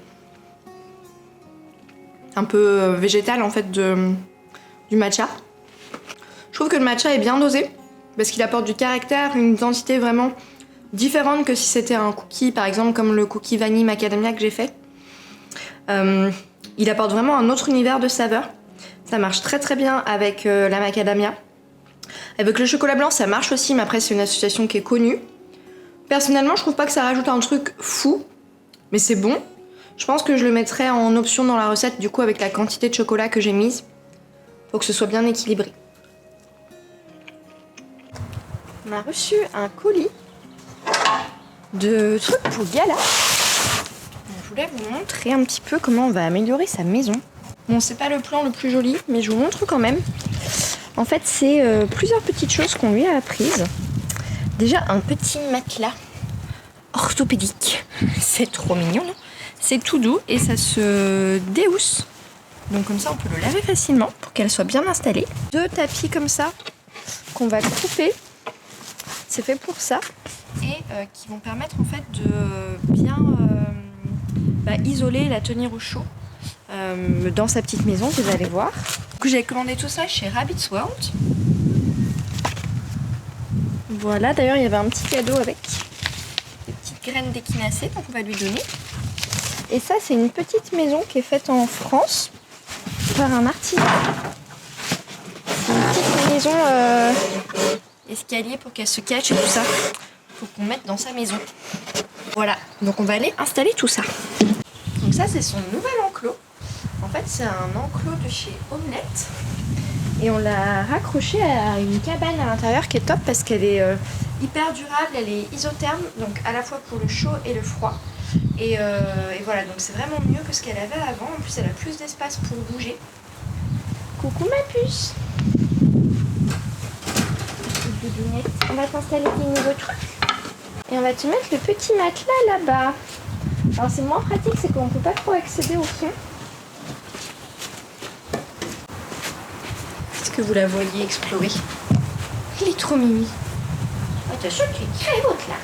un peu végétal en fait du matcha. Je trouve que le matcha est bien dosé parce qu'il apporte du caractère, une identité vraiment différente que si c'était un cookie, par exemple comme le cookie vanille macadamia que j'ai fait. Il apporte vraiment un autre univers de saveurs. Ça marche très très bien avec la macadamia. Avec le chocolat blanc, ça marche aussi, mais après c'est une association qui est connue. Personnellement, je trouve pas que ça rajoute un truc fou, mais c'est bon. Je pense que je le mettrai en option dans la recette, du coup, avec la quantité de chocolat que j'ai mise. Faut que ce soit bien équilibré. On a reçu un colis de trucs pour Gala. Je voulais vous montrer un petit peu comment on va améliorer sa maison. Bon, c'est pas le plan le plus joli, mais je vous montre quand même. En fait, c'est plusieurs petites choses qu'on lui a apprises. Déjà, un petit matelas orthopédique. C'est trop mignon, non? C'est tout doux et ça se déhousse. Donc comme ça, on peut le laver facilement pour qu'elle soit bien installée. 2 tapis comme ça qu'on va couper. C'est fait pour ça. Et qui vont permettre en fait de bien isoler, la tenir au chaud dans sa petite maison, vous allez voir. Donc j'ai commandé tout ça chez Rabbit's World. Voilà, d'ailleurs il y avait un petit cadeau avec des petites graines d'échinacée, donc on va lui donner. Et ça, c'est une petite maison qui est faite en France par un artisan. C'est une petite maison escalier pour qu'elle se cache et tout ça. Faut qu'on mette dans sa maison. Voilà, donc on va aller installer tout ça. Donc ça, c'est son nouvel enclos. En fait, c'est un enclos de chez Omelette. Et on l'a raccroché à une cabane à l'intérieur qui est top parce qu'elle est hyper durable, elle est isotherme, donc à la fois pour le chaud et le froid. Et voilà, donc c'est vraiment mieux que ce qu'elle avait avant. En plus, elle a plus d'espace pour bouger. Coucou ma puce. On va t'installer tes nouveaux trucs. Et on va te mettre le petit matelas là-bas. Alors c'est moins pratique, c'est qu'on ne peut pas trop accéder au fond. Est-ce que vous la voyez explorer? Il est trop mimi. Attention, tu es très haute là.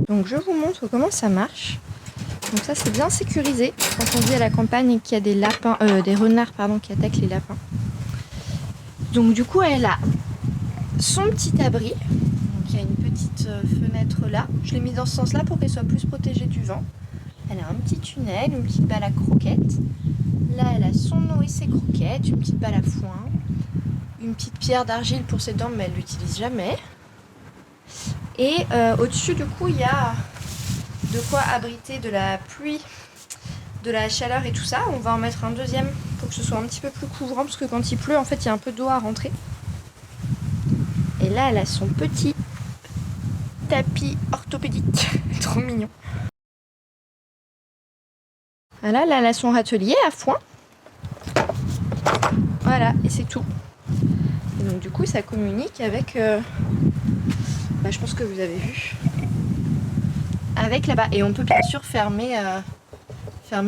Donc je vous montre comment ça marche. Donc ça c'est bien sécurisé quand on vit à la campagne et qu'il y a des lapins, des renards pardon, qui attaquent les lapins. Donc du coup elle a son petit abri. Donc il y a une petite fenêtre là. Je l'ai mis dans ce sens-là pour qu'elle soit plus protégée du vent. Elle a un petit tunnel, une petite balle à croquettes. Là elle a son eau et ses croquettes, une petite balle à foin, une petite pierre d'argile pour ses dents mais elle l'utilise jamais. Et au-dessus du coup il y a de quoi abriter de la pluie, de la chaleur et tout ça. On va en mettre un deuxième pour que ce soit un petit peu plus couvrant parce que quand il pleut en fait il y a un peu d'eau à rentrer. Et là elle a son petit tapis orthopédique, trop mignon. Voilà, là elle a son râtelier à foin. Voilà, et c'est tout. Et donc du coup ça communique avec, je pense que vous avez vu, avec là-bas. Et on peut bien sûr fermer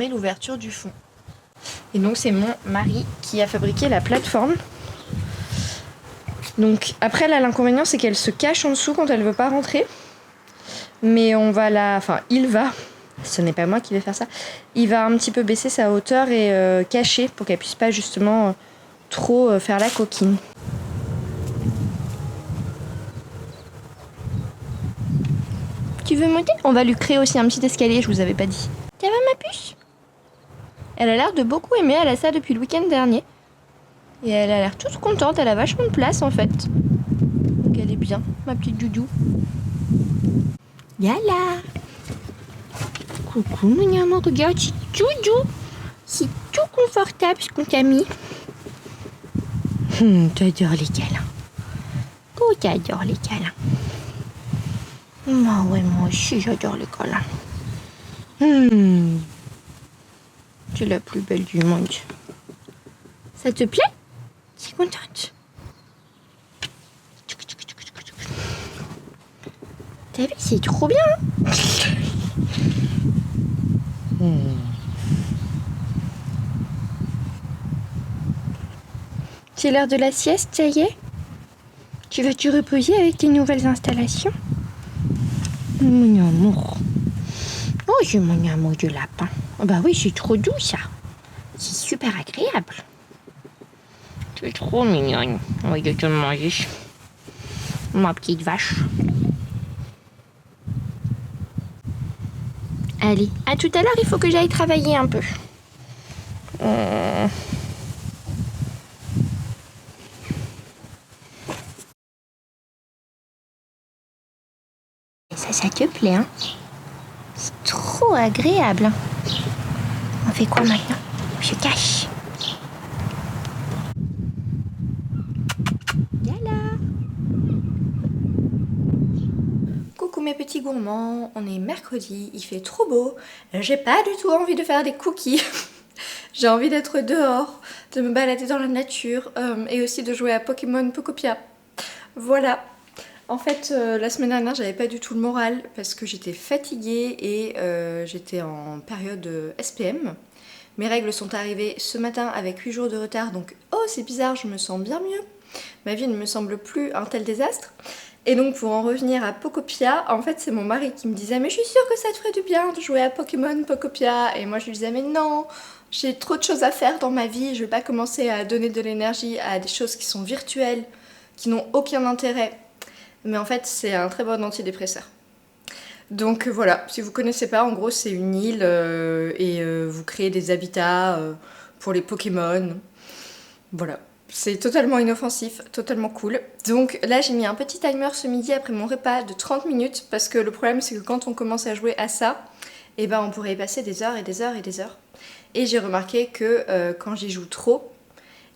l'ouverture du fond. Et donc c'est mon mari qui a fabriqué la plateforme. Donc après là l'inconvénient c'est qu'elle se cache en dessous quand elle veut pas rentrer. Mais il va, ce n'est pas moi qui vais faire ça, il va un petit peu baisser sa hauteur et cacher pour qu'elle puisse pas justement trop faire la coquine. Tu veux monter? On va lui créer aussi un petit escalier, je vous avais pas dit. Ça va ma puce? Elle a l'air de beaucoup aimer, elle a ça depuis le week-end dernier. Et elle a l'air toute contente, elle a vachement de place en fait. Donc elle est bien, ma petite doudou. Yala! Coucou mon amour, regarde, c'est tout doux. C'est tout confortable ce qu'on t'a mis. T'adores les câlins. Oh, t'adores les câlins. Ah ouais, moi aussi j'adore les câlins. Tu es la plus belle du monde. Ça te plaît? Tu es contente? T'as vu, c'est trop bien. C'est l'heure de la sieste, ça y est? Tu vas te reposer avec tes nouvelles installations? Mon amour. Oh, j'ai mon amour de lapin. Oh bah oui, c'est trop doux ça. C'est super agréable. Tu es trop mignonne. On va te manger. Ma petite vache. Allez, à tout à l'heure, il faut que j'aille travailler un peu. Ça te plaît, hein? C'est trop agréable. On fait quoi maintenant? On se cache. Yala! Coucou mes petits gourmands, on est mercredi, il fait trop beau. J'ai pas du tout envie de faire des cookies. J'ai envie d'être dehors, de me balader dans la nature et aussi de jouer à Pokémon Pokopia. Voilà. En fait, la semaine dernière, j'avais pas du tout le moral parce que j'étais fatiguée et j'étais en période SPM. Mes règles sont arrivées ce matin avec 8 jours de retard, donc oh c'est bizarre, je me sens bien mieux. Ma vie ne me semble plus un tel désastre. Et donc pour en revenir à Pokopia, en fait c'est mon mari qui me disait mais je suis sûre que ça te ferait du bien de jouer à Pokémon Pokopia. Et moi je lui disais mais non, J'ai trop de choses à faire dans ma vie, je vais pas commencer à donner de l'énergie à des choses qui sont virtuelles, qui n'ont aucun intérêt. Mais en fait, c'est un très bon antidépresseur. Donc voilà, si vous connaissez pas, en gros c'est une île et vous créez des habitats pour les Pokémon. Voilà, c'est totalement inoffensif, totalement cool. Donc là j'ai mis un petit timer ce midi après mon repas de 30 minutes parce que le problème c'est que quand on commence à jouer à ça, et ben on pourrait y passer des heures et des heures et des heures. Et j'ai remarqué que quand j'y joue trop,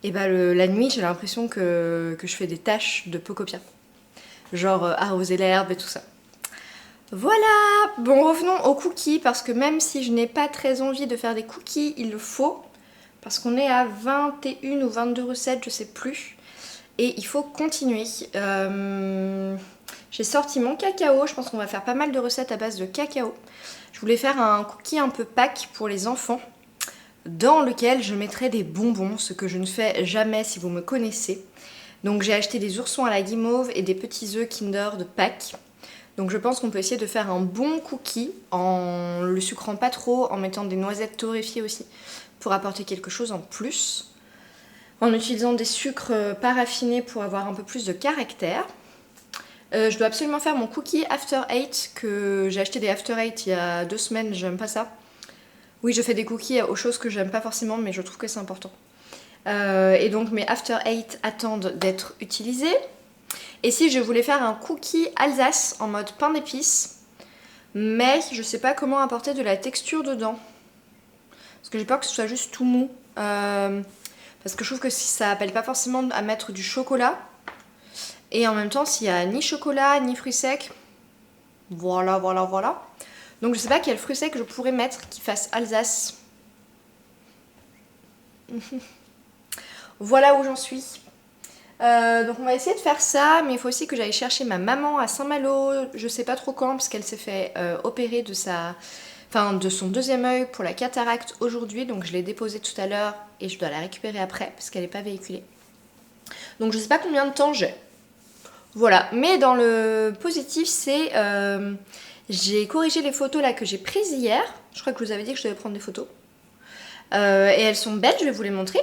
et ben la nuit j'ai l'impression que je fais des tâches de Pocopia. Genre arroser l'herbe et tout ça. Voilà. Bon, revenons aux cookies parce que même si je n'ai pas très envie de faire des cookies, il le faut. Parce qu'on est à 21 ou 22 recettes, je sais plus. Et il faut continuer. J'ai sorti mon cacao, je pense qu'on va faire pas mal de recettes à base de cacao. Je voulais faire un cookie un peu Pâques pour les enfants, dans lequel je mettrai des bonbons, ce que je ne fais jamais si vous me connaissez. Donc j'ai acheté des oursons à la guimauve et des petits œufs Kinder de Pâques. Donc je pense qu'on peut essayer de faire un bon cookie en le sucrant pas trop, en mettant des noisettes torréfiées aussi, pour apporter quelque chose en plus. En utilisant des sucres pas raffinés pour avoir un peu plus de caractère. Je dois absolument faire mon cookie After 8, que j'ai acheté des After 8 il y a 2 semaines, j'aime pas ça. Oui, je fais des cookies aux choses que j'aime pas forcément, mais je trouve que c'est important. Et donc mes After 8 attendent d'être utilisés. Et si je voulais faire un cookie Alsace en mode pain d'épices, mais je sais pas comment apporter de la texture dedans. Parce que j'ai peur que ce soit juste tout mou. Parce que je trouve que ça appelle pas forcément à mettre du chocolat. Et en même temps, s'il y a ni chocolat, ni fruits secs, voilà. Donc je sais pas quel fruit sec je pourrais mettre qui fasse Alsace. Voilà où j'en suis. Donc on va essayer de faire ça, mais il faut aussi que j'aille chercher ma maman à Saint-Malo, je sais pas trop quand, parce qu'elle s'est fait opérer de son deuxième œil pour la cataracte aujourd'hui, donc je l'ai déposée tout à l'heure et je dois la récupérer après, parce qu'elle n'est pas véhiculée. Donc je sais pas combien de temps j'ai. Voilà, mais dans le positif, c'est... j'ai corrigé les photos là que j'ai prises hier, je crois que je vous avais dit que je devais prendre des photos. Et elles sont belles, je vais vous les montrer.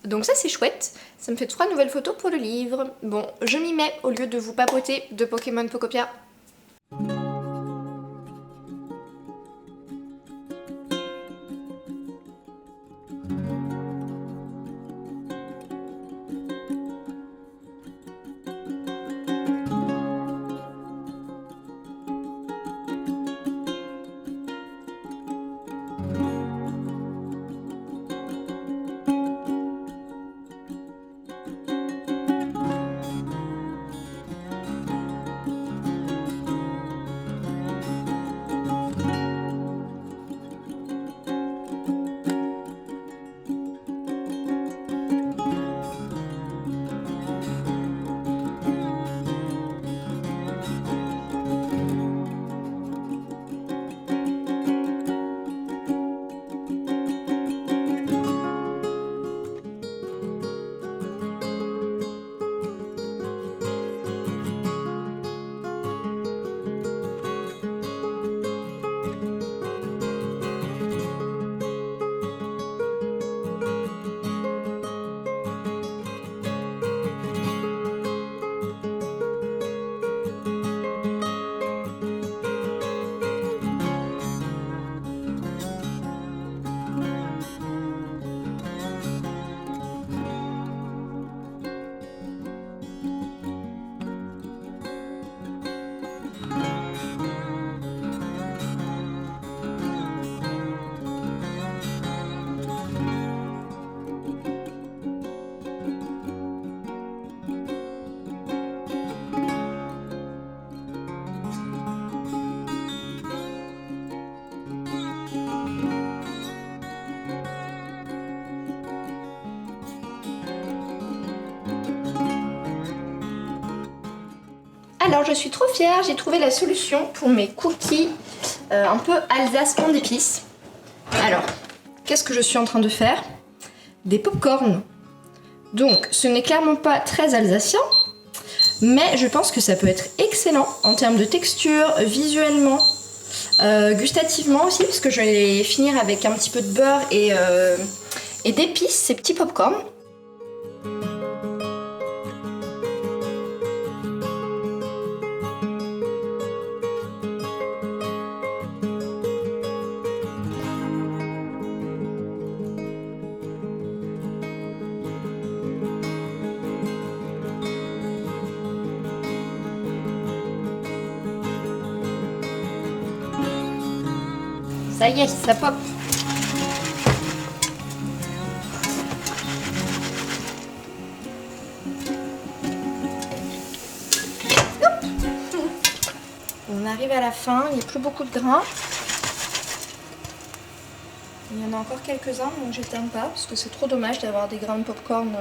Donc ça c'est chouette, ça me fait 3 nouvelles photos pour le livre. Bon, je m'y mets au lieu de vous papoter de Pokémon Pocopia. Alors je suis trop fière, j'ai trouvé la solution pour mes cookies un peu Alsace pain d'épices. Alors, qu'est-ce que je suis en train de faire? Des pop-corn. Donc ce n'est clairement pas très alsacien, mais je pense que ça peut être excellent en termes de texture, visuellement. Gustativement aussi, parce que je vais les finir avec un petit peu de beurre et d'épices, ces petits pop-corn. Ça y est, ça pop. On arrive à la fin, il n'y a plus beaucoup de grains. Il y en a encore quelques-uns, donc j'éteins pas, parce que c'est trop dommage d'avoir des grains de popcorn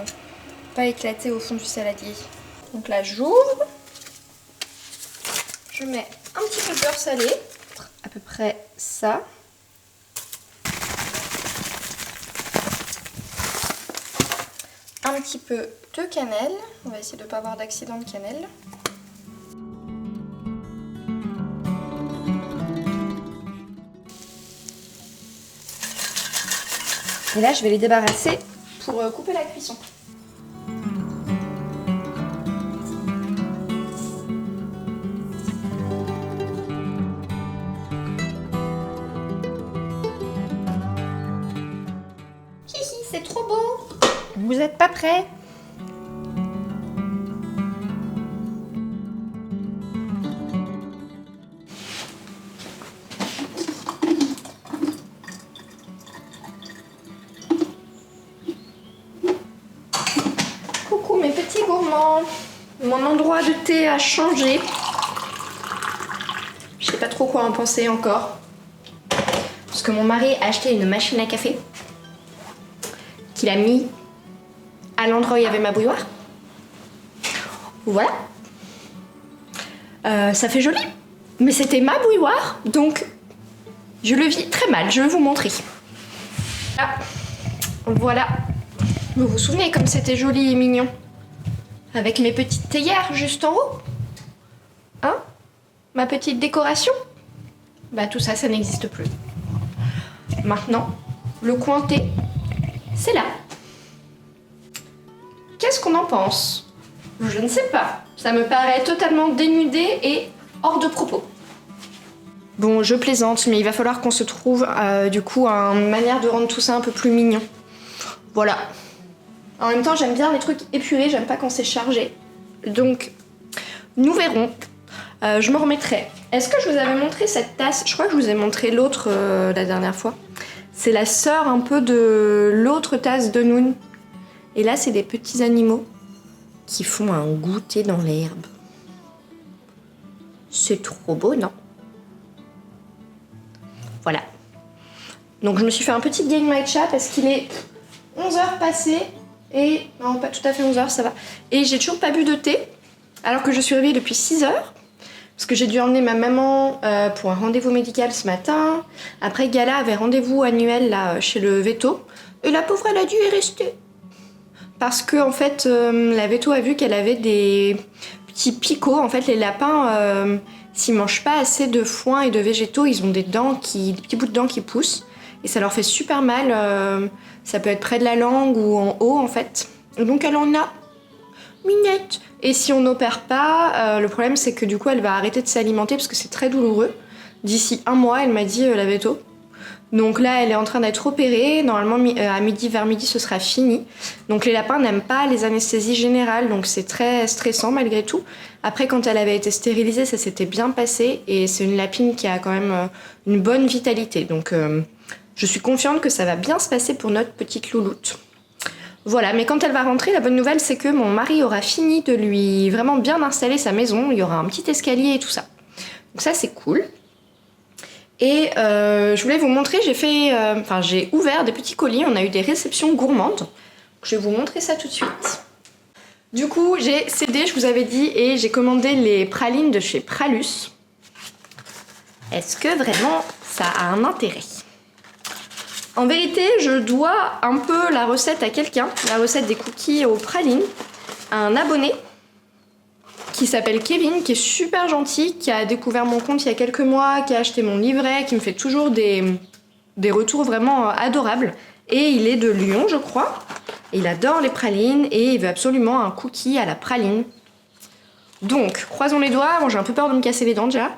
pas éclatés au fond du saladier. Donc là, j'ouvre. Je mets un petit peu de beurre salé, à peu près ça. Un petit peu de cannelle, on va essayer de ne pas avoir d'accident de cannelle. Et là je vais les débarrasser pour couper la cuisson. Hihi, c'est trop beau! Vous n'êtes pas prêts? Coucou mes petits gourmands. Mon endroit de thé a changé. Je sais pas trop quoi en penser encore. Parce que mon mari a acheté une machine à café qu'il a mis à l'endroit où il y avait ma bouilloire. Voilà. Ça fait joli. Mais c'était ma bouilloire, donc je le vis très mal. Je vais vous montrer. Ah, voilà. Vous vous souvenez comme c'était joli et mignon? Avec mes petites théières juste en haut. Hein? Ma petite décoration. Bah tout ça, ça n'existe plus. Maintenant, le coin thé, c'est là. Qu'est-ce qu'on en pense? Je ne sais pas. Ça me paraît totalement dénudé et hors de propos. Bon, je plaisante, mais il va falloir qu'on se trouve du coup une manière de rendre tout ça un peu plus mignon. Voilà. En même temps, j'aime bien les trucs épurés, j'aime pas quand c'est chargé. Donc, nous verrons. Je me remettrai. Est-ce que je vous avais montré cette tasse? Je crois que je vous ai montré l'autre la dernière fois. C'est la sœur un peu de l'autre tasse de Noun. Et là, c'est des petits animaux qui font un goûter dans l'herbe. C'est trop beau, non? Voilà. Donc, je me suis fait un petit game matcha parce qu'il est 11h passées. Et non, pas tout à fait 11h, ça va. Et j'ai toujours pas bu de thé, alors que je suis réveillée depuis 6h. Parce que j'ai dû emmener ma maman pour un rendez-vous médical ce matin. Après, Gala avait rendez-vous annuel là, chez le veto. Et la pauvre, elle a dû y rester. Parce que, en fait, la veto a vu qu'elle avait des petits picots. En fait, les lapins, s'ils mangent pas assez de foin et de végétaux, ils ont des petits bouts de dents qui poussent. Et ça leur fait super mal. Ça peut être près de la langue ou en haut, en fait. Donc, elle en a minette. Et si on n'opère pas, le problème, c'est que du coup, elle va arrêter de s'alimenter parce que c'est très douloureux. D'ici 1 mois, elle m'a dit la veto. Donc là, elle est en train d'être opérée. Normalement, à midi, vers midi, ce sera fini. Donc les lapins n'aiment pas les anesthésies générales, donc c'est très stressant malgré tout. Après, quand elle avait été stérilisée, ça s'était bien passé. Et c'est une lapine qui a quand même une bonne vitalité. Donc je suis confiante que ça va bien se passer pour notre petite louloute. Voilà, mais quand elle va rentrer, la bonne nouvelle, c'est que mon mari aura fini de lui vraiment bien installer sa maison. Il y aura un petit escalier et tout ça. Donc ça, c'est cool. Et je voulais vous montrer, j'ai ouvert des petits colis. On a eu des réceptions gourmandes. Donc, je vais vous montrer ça tout de suite. Du coup, j'ai cédé, je vous avais dit, et j'ai commandé les pralines de chez Pralus. Est-ce que vraiment ça a un intérêt ? En vérité, je dois un peu la recette à quelqu'un, la recette des cookies aux pralines, à un abonné qui s'appelle Kevin, qui est super gentil, qui a découvert mon compte il y a quelques mois, qui a acheté mon livret, qui me fait toujours des retours vraiment adorables. Et il est de Lyon, je crois. Et il adore les pralines et il veut absolument un cookie à la praline. Donc, croisons les doigts. Bon, j'ai un peu peur de me casser les dents déjà.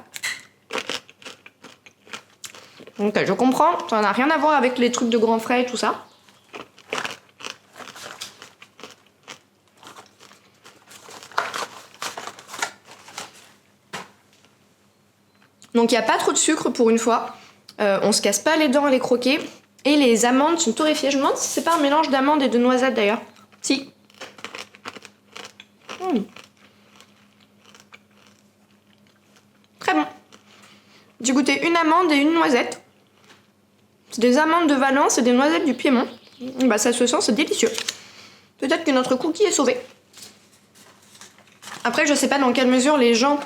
Donc, je comprends, ça n'a rien à voir avec les trucs de grands frais et tout ça. Donc, il n'y a pas trop de sucre pour une fois. On se casse pas les dents à les croquer. Et les amandes sont torréfiées. Je me demande si c'est pas un mélange d'amandes et de noisettes d'ailleurs. Si. Très bon. J'ai goûté une amande et une noisette. C'est des amandes de Valence et des noisettes du Piémont. Bah ça se sent, c'est délicieux. Peut-être que notre cookie est sauvé. Après, je sais pas dans quelle mesure les gens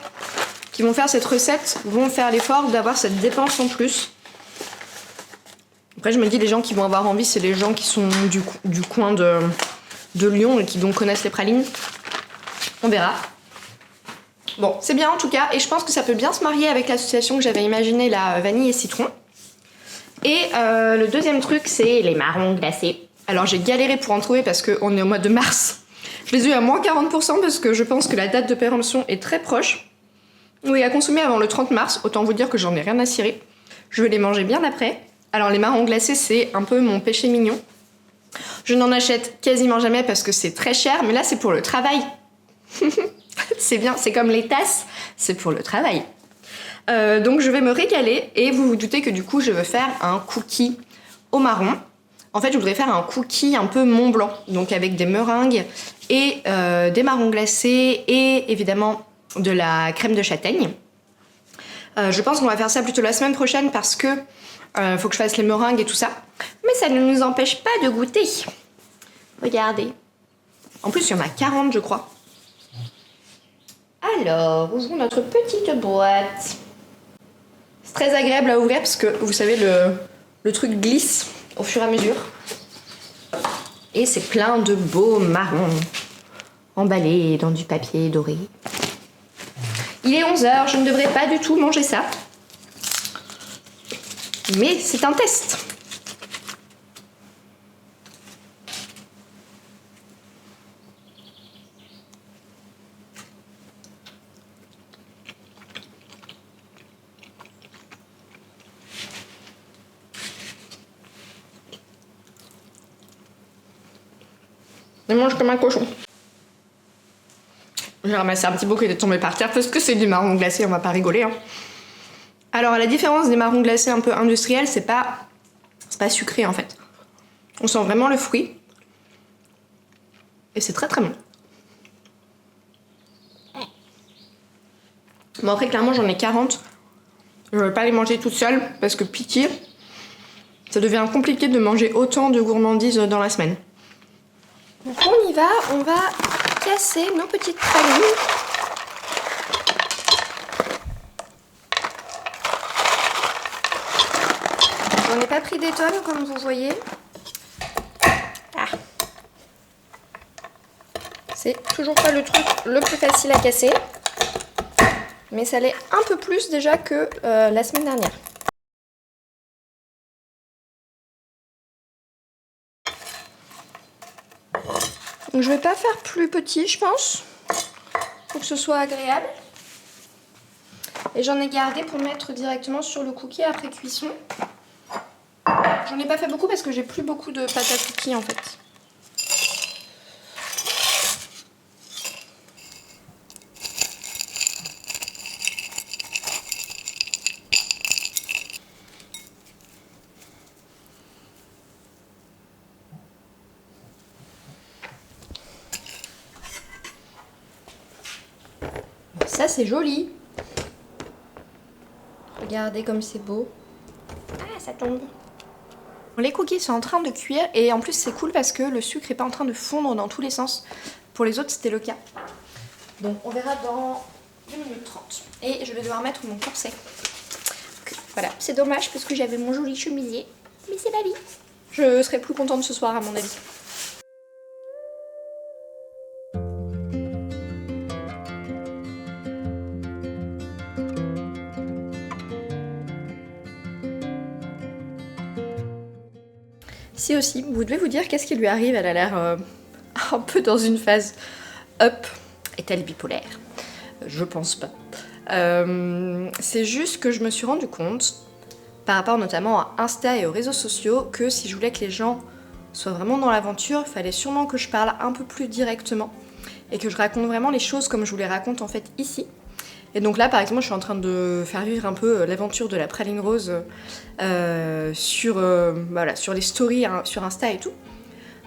qui vont faire cette recette vont faire l'effort d'avoir cette dépense en plus. Après, je me dis, les gens qui vont avoir envie, c'est les gens qui sont du coin de Lyon et qui donc connaissent les pralines. On verra. Bon, c'est bien en tout cas, et je pense que ça peut bien se marier avec l'association que j'avais imaginée, la vanille et citron. Et le deuxième truc, c'est les marrons glacés. Alors j'ai galéré pour en trouver parce qu'on est au mois de mars. Je les ai eu à moins 40% parce que je pense que la date de péremption est très proche. Oui, à consommer avant le 30 mars, autant vous dire que j'en ai rien à cirer. Je vais les manger bien après. Alors les marrons glacés, c'est un peu mon péché mignon. Je n'en achète quasiment jamais parce que c'est très cher, mais là c'est pour le travail. C'est bien, c'est comme les tasses, c'est pour le travail. Donc je vais me régaler et vous vous doutez que du coup je veux faire un cookie au marron. En fait je voudrais faire un cookie un peu Mont Blanc, donc avec des meringues et des marrons glacés et évidemment de la crème de châtaigne. Je pense qu'on va faire ça plutôt la semaine prochaine parce que faut que je fasse les meringues et tout ça. Mais ça ne nous empêche pas de goûter. Regardez. En plus, il y en a 40, je crois. Alors, ouvrons notre petite boîte. C'est très agréable à ouvrir parce que, vous savez, le truc glisse au fur et à mesure. Et c'est plein de beaux marrons emballés dans du papier doré. Il est 11h, je ne devrais pas du tout manger ça. Mais c'est un test. Je mange comme un cochon. J'ai ramassé un petit bout qui était tombé par terre parce que c'est du marron glacé, on va pas rigoler. Hein. Alors à la différence des marrons glacés un peu industriels, c'est pas sucré en fait. On sent vraiment le fruit. Et c'est très très bon. Bon après clairement j'en ai 40. Je vais pas les manger toute seule parce que pitié, ça devient compliqué de manger autant de gourmandises dans la semaine. Donc on y va, on va casser nos petites pralines. J'en ai pas pris des tonnes comme vous voyez. Ah. C'est toujours pas le truc le plus facile à casser. Mais ça l'est un peu plus déjà que la semaine dernière. Donc je vais pas faire plus petit, je pense, pour que ce soit agréable. Et j'en ai gardé pour mettre directement sur le cookie après cuisson. J'en ai pas fait beaucoup parce que j'ai plus beaucoup de pâte à cookies en fait. Ça c'est joli. Regardez comme c'est beau. Ah, ça tombe. Les cookies sont en train de cuire et en plus c'est cool parce que le sucre est pas en train de fondre dans tous les sens. Pour les autres c'était le cas. Donc on verra dans 1 minute 30. Et je vais devoir mettre mon corset. Donc, voilà, c'est dommage parce que j'avais mon joli chemisier. Mais c'est la vie. Je serai plus contente ce soir à mon avis. Si aussi, vous devez vous dire qu'est-ce qui lui arrive, elle a l'air un peu dans une phase up. Est-elle bipolaire? Je pense pas. C'est juste que je me suis rendu compte, par rapport notamment à Insta et aux réseaux sociaux, que si je voulais que les gens soient vraiment dans l'aventure, il fallait sûrement que je parle un peu plus directement et que je raconte vraiment les choses comme je vous les raconte en fait ici. Et donc là par exemple je suis en train de faire vivre un peu l'aventure de la praline rose sur les stories hein, sur Insta et tout.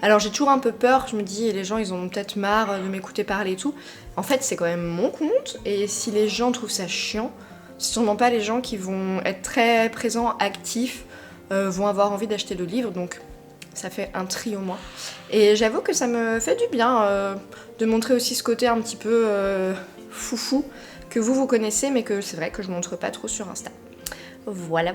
Alors j'ai toujours un peu peur, je me dis les gens ils ont peut-être marre de m'écouter parler et tout. En fait c'est quand même mon compte et si les gens trouvent ça chiant, c'est sûrement pas les gens qui vont être très présents, actifs, vont avoir envie d'acheter le livre, donc ça fait un tri au moins. Et j'avoue que ça me fait du bien de montrer aussi ce côté un petit peu foufou que vous connaissez mais que c'est vrai que je montre pas trop sur Insta. Voilà.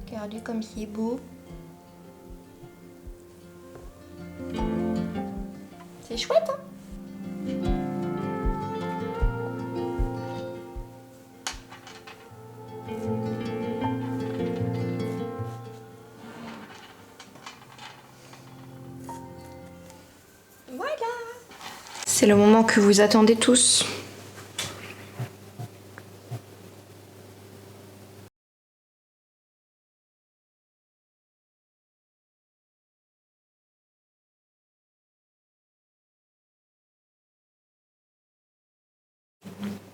Regardez comme c'est beau. C'est chouette, hein? Voilà. C'est le moment que vous attendez tous.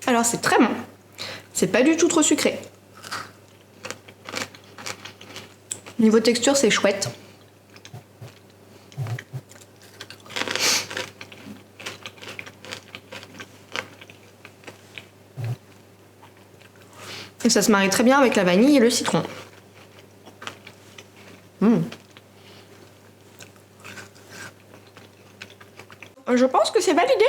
Alors c'est très bon, c'est pas du tout trop sucré. Niveau texture c'est chouette. Et ça se marie très bien avec la vanille et le citron. Je pense que c'est validé.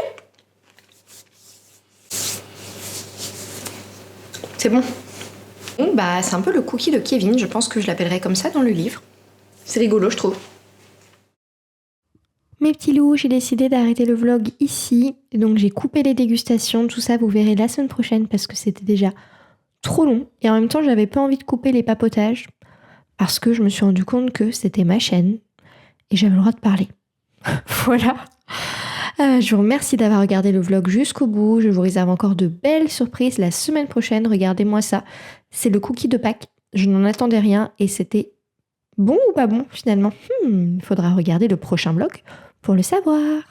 C'est bon. Bon, bah, c'est un peu le cookie de Kevin, je pense que je l'appellerai comme ça dans le livre. C'est rigolo, je trouve. Mes petits loups, j'ai décidé d'arrêter le vlog ici. Donc j'ai coupé les dégustations, tout ça vous verrez la semaine prochaine parce que c'était déjà trop long. Et en même temps, j'avais pas envie de couper les papotages parce que je me suis rendu compte que c'était ma chaîne et j'avais le droit de parler. Voilà. Je vous remercie d'avoir regardé le vlog jusqu'au bout. Je vous réserve encore de belles surprises la semaine prochaine. Regardez-moi ça. C'est le cookie de Pâques. Je n'en attendais rien et c'était bon ou pas bon finalement. Il faudra regarder le prochain vlog pour le savoir.